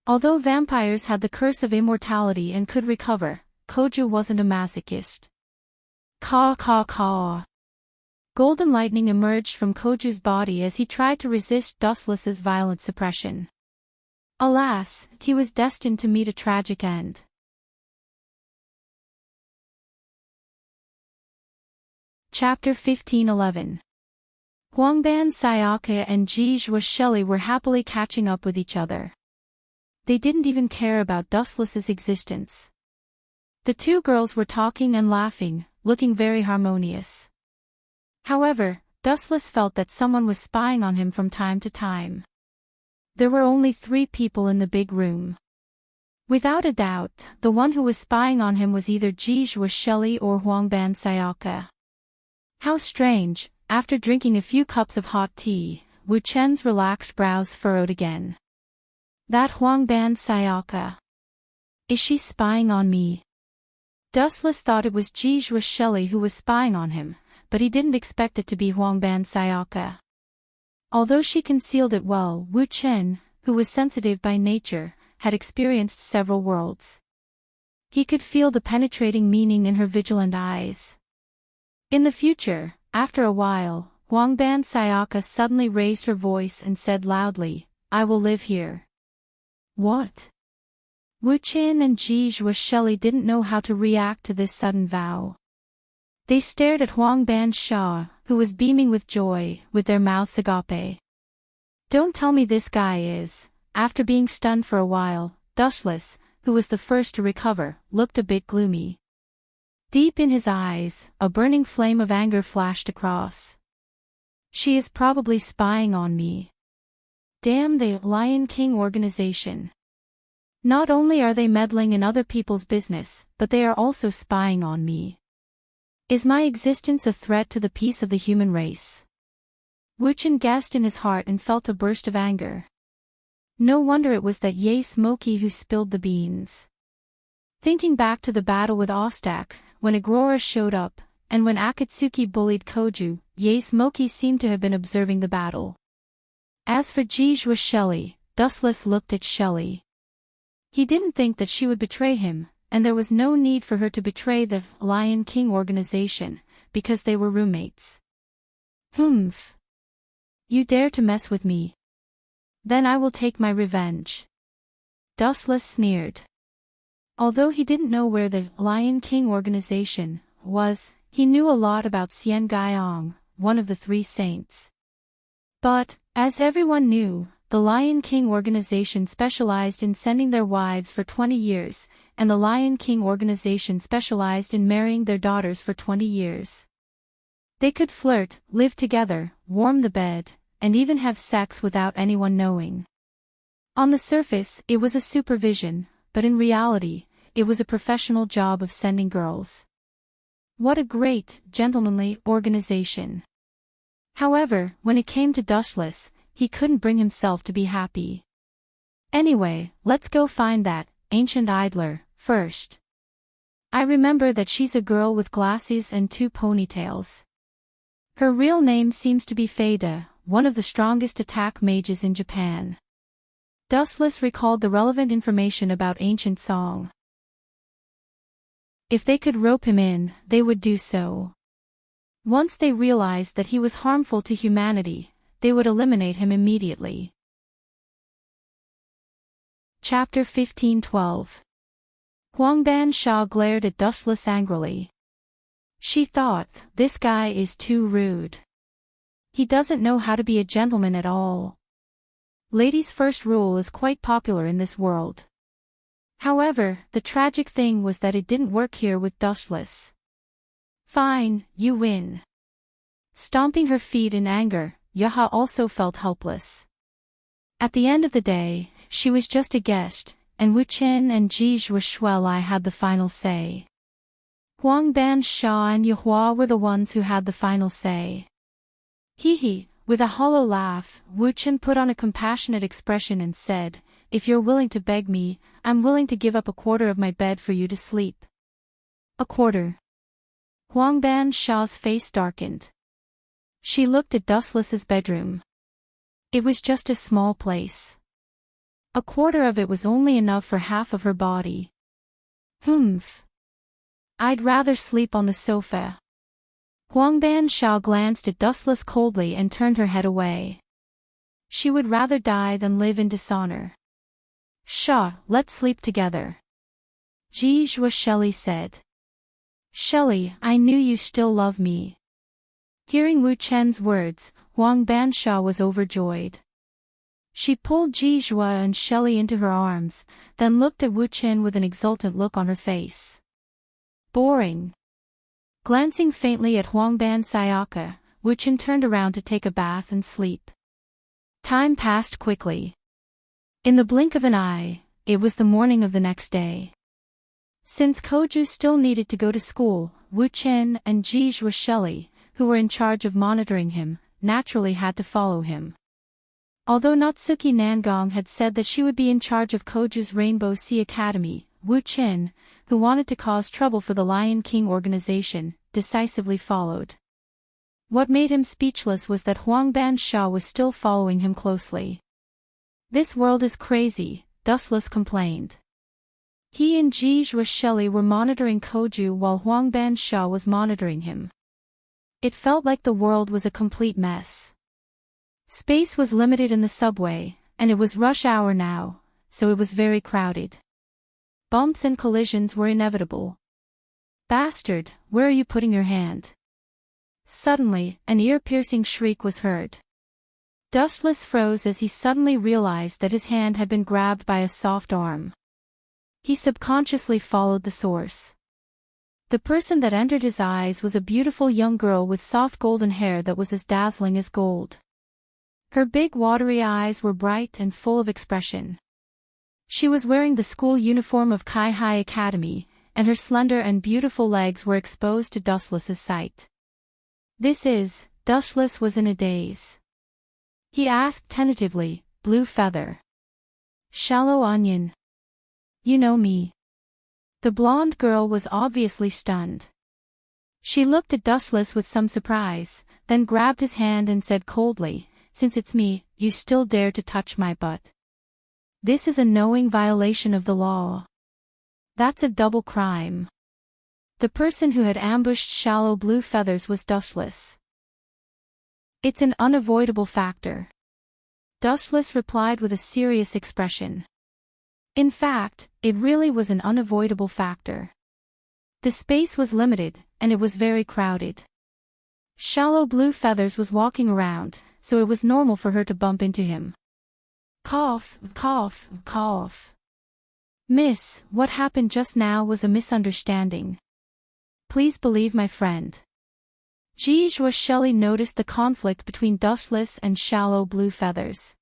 Although vampires had the curse of immortality and could recover, Koju wasn't a masochist. Caw caw caw. Golden lightning emerged from Koju's body as he tried to resist Dustless's violent suppression. Alas, he was destined to meet a tragic end. Chapter 15:11. Huangban Sayaka and Shelley were happily catching up with each other. They didn't even care about Dustless's existence. The two girls were talking and laughing, looking very harmonious. However, Dustless felt that someone was spying on him from time to time. There were only 3 people in the big room. Without a doubt, the one who was spying on him was either Shelley or Huangban Sayaka. How strange, after drinking a few cups of hot tea, Wu Chen's relaxed brows furrowed again. That Huangban Sayaka. Is she spying on me? Dustless thought it was Shelley who was spying on him, but he didn't expect it to be Huangban Sayaka. Although she concealed it well, Wu Chen, who was sensitive by nature, had experienced several worlds. He could feel the penetrating meaning in her vigilant eyes. In the future, after a while, Huangban Sayaka suddenly raised her voice and said loudly, I will live here. What? Wu Chen and Shelley didn't know how to react to this sudden vow. They stared at Huangban Sha, who was beaming with joy, with their mouths agape. Don't tell me this guy is. After being stunned for a while, Dustless, who was the first to recover, looked a bit gloomy. Deep in his eyes, a burning flame of anger flashed across. She is probably spying on me. Damn the Lion King organization. Not only are they meddling in other people's business, but they are also spying on me. Is my existence a threat to the peace of the human race? Wu Chen guessed in his heart and felt a burst of anger. No wonder it was that Ye Smoky who spilled the beans. Thinking back to the battle with Ostak, when Agrora showed up, and when Akatsuki bullied Koju, Ye Smoky seemed to have been observing the battle. As for Shelley, Dustless looked at Shelley. He didn't think that she would betray him, and there was no need for her to betray the Lion King organization, because they were roommates. Humph. You dare to mess with me? Then I will take my revenge. Dustless sneered. Although he didn't know where the Lion King organization was, he knew a lot about Xian Gaiong, one of the 3 saints. But, as everyone knew, the Lion King organization specialized in sending their wives for 20 years, and the Lion King organization specialized in marrying their daughters for 20 years. They could flirt, live together, warm the bed, and even have sex without anyone knowing. On the surface, it was a supervision, but in reality, it was a professional job of sending girls. What a great, gentlemanly organization. However, when it came to Dustless, he couldn't bring himself to be happy. Anyway, let's go find that ancient idler first. I remember that she's a girl with glasses and 2 ponytails. Her real name seems to be Feida, one of the strongest attack mages in Japan. Dustless recalled the relevant information about ancient song. If they could rope him in, they would do so. Once they realized that he was harmful to humanity, they would eliminate him immediately. Chapter 15:12. Huangban Sha glared at Dustless angrily. She thought, this guy is too rude. He doesn't know how to be a gentleman at all. Ladies' first rule is quite popular in this world. However, the tragic thing was that it didn't work here with Dustless. Fine, you win. Stomping her feet in anger, Yaha also felt helpless. At the end of the day, she was just a guest, and Wu Qin and Ji Shuai had the final say. Huangban Sha and Yahua were the ones who had the final say. Hee. With a hollow laugh, Wu Qin put on a compassionate expression and said, if you're willing to beg me, I'm willing to give up a quarter of my bed for you to sleep. A quarter. Huangban Sha's face darkened. She looked at Dustless's bedroom. It was just a small place. A quarter of it was only enough for half of her body. Humph. I'd rather sleep on the sofa. Huangban Sha glanced at Dustless coldly and turned her head away. She would rather die than live in dishonor. Sha, let's sleep together. Ji Shuai said. Shelley, I knew you still love me. Hearing Wu Chen's words, Huangban Sha was overjoyed. She pulled Ji Shuai and Shelley into her arms, then looked at Wu Chen with an exultant look on her face. Boring. Glancing faintly at Huangban Sayaka, Wu Chen turned around to take a bath and sleep. Time passed quickly. In the blink of an eye, it was the morning of the next day. Since Koju still needed to go to school, Wu Chen and Ji Shuai, who were in charge of monitoring him, naturally had to follow him. Although Natsuki Nangong had said that she would be in charge of Koju's Rainbow Sea Academy, Wu Chen, who wanted to cause trouble for the Lion King organization, decisively followed. What made him speechless was that Huangban Sha was still following him closely. This world is crazy, Dustless complained. He and Ji Shuai were monitoring Koju while Huangban Sha was monitoring him. It felt like the world was a complete mess. Space was limited in the subway, and it was rush hour now, so it was very crowded. Bumps and collisions were inevitable. Bastard, where are you putting your hand? Suddenly, an ear-piercing shriek was heard. Dustless froze as he suddenly realized that his hand had been grabbed by a soft arm. He subconsciously followed the source. The person that entered his eyes was a beautiful young girl with soft golden hair that was as dazzling as gold. Her big watery eyes were bright and full of expression. She was wearing the school uniform of Kai Hai Academy, and her slender and beautiful legs were exposed to Dustless's sight. Dustless was in a daze. He asked tentatively, Blue Feather. Shallow Onion. You know me. The blonde girl was obviously stunned. She looked at Dustless with some surprise, then grabbed his hand and said coldly, Since it's me, you still dare to touch my butt. This is a knowing violation of the law. That's a double crime. The person who had ambushed Shallow Blue Feathers was Dustless. It's an unavoidable factor. Dustless replied with a serious expression. In fact, it really was an unavoidable factor. The space was limited, and it was very crowded. Shallow Blue Feathers was walking around, so it was normal for her to bump into him. Cough, cough, cough. Miss, what happened just now was a misunderstanding. Please believe my friend. Shelley noticed the conflict between dustless and shallow blue feathers.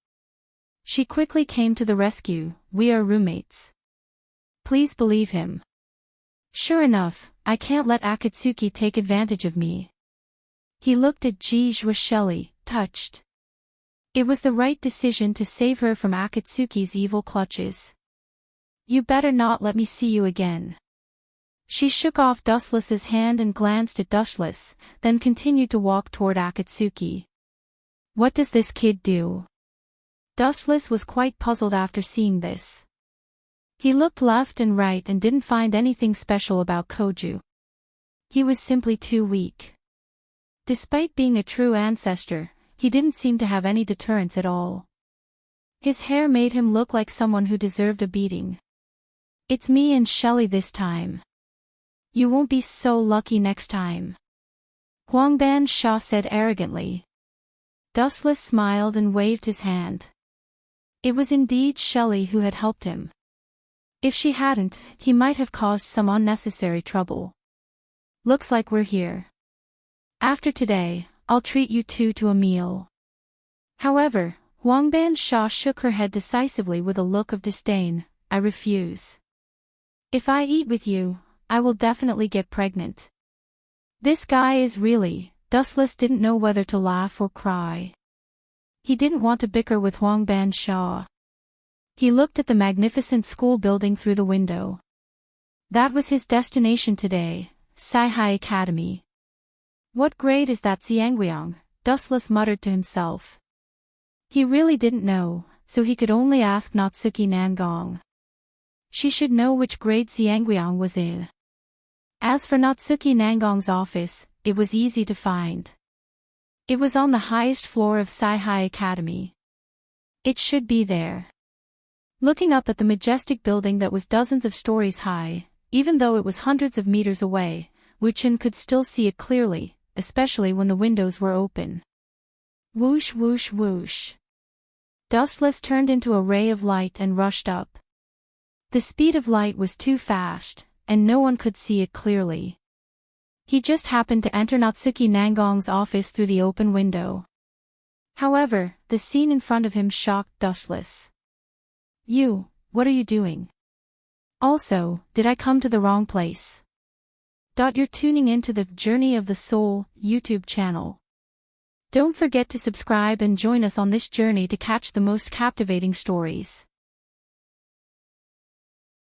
She quickly came to the rescue. We are roommates. Please believe him. Sure enough, I can't let Akatsuki take advantage of me. He looked at Shelley, touched. It was the right decision to save her from Akatsuki's evil clutches. You better not let me see you again. She shook off Dustless's hand and glanced at Dustless, then continued to walk toward Akatsuki. What does this kid do? Dustless was quite puzzled after seeing this. He looked left and right and didn't find anything special about Koju. He was simply too weak. Despite being a true ancestor, he didn't seem to have any deterrence at all. His hair made him look like someone who deserved a beating. It's me and Shelley this time. You won't be so lucky next time. Huangban Sha said arrogantly. Dustless smiled and waved his hand. It was indeed Shelley who had helped him. If she hadn't, he might have caused some unnecessary trouble. Looks like we're here. After today, I'll treat you two to a meal. However, Huangban Sha shook her head decisively with a look of disdain. I refuse. If I eat with you, I will definitely get pregnant. This guy is really. Dustless didn't know whether to laugh or cry. He didn't want to bicker with Huangban Sha. He looked at the magnificent school building through the window. That was his destination today, Saihai Academy. What grade is that Xiangguang? Dustless muttered to himself. He really didn't know, so he could only ask Natsuki Nangong. She should know which grade Xiangguang was in. As for Natsuki Nangong's office, it was easy to find. It was on the highest floor of Saihai Academy. It should be there. Looking up at the majestic building that was dozens of stories high, even though it was hundreds of meters away, Wuchen could still see it clearly, especially when the windows were open. Whoosh whoosh whoosh. Dustless turned into a ray of light and rushed up. The speed of light was too fast, and no one could see it clearly. He just happened to enter Natsuki Nangong's office through the open window. However, the scene in front of him shocked Dustless. You, what are you doing? Also, did I come to the wrong place? You're tuning into the Journey of the Soul YouTube channel. Don't forget to subscribe and join us on this journey to catch the most captivating stories.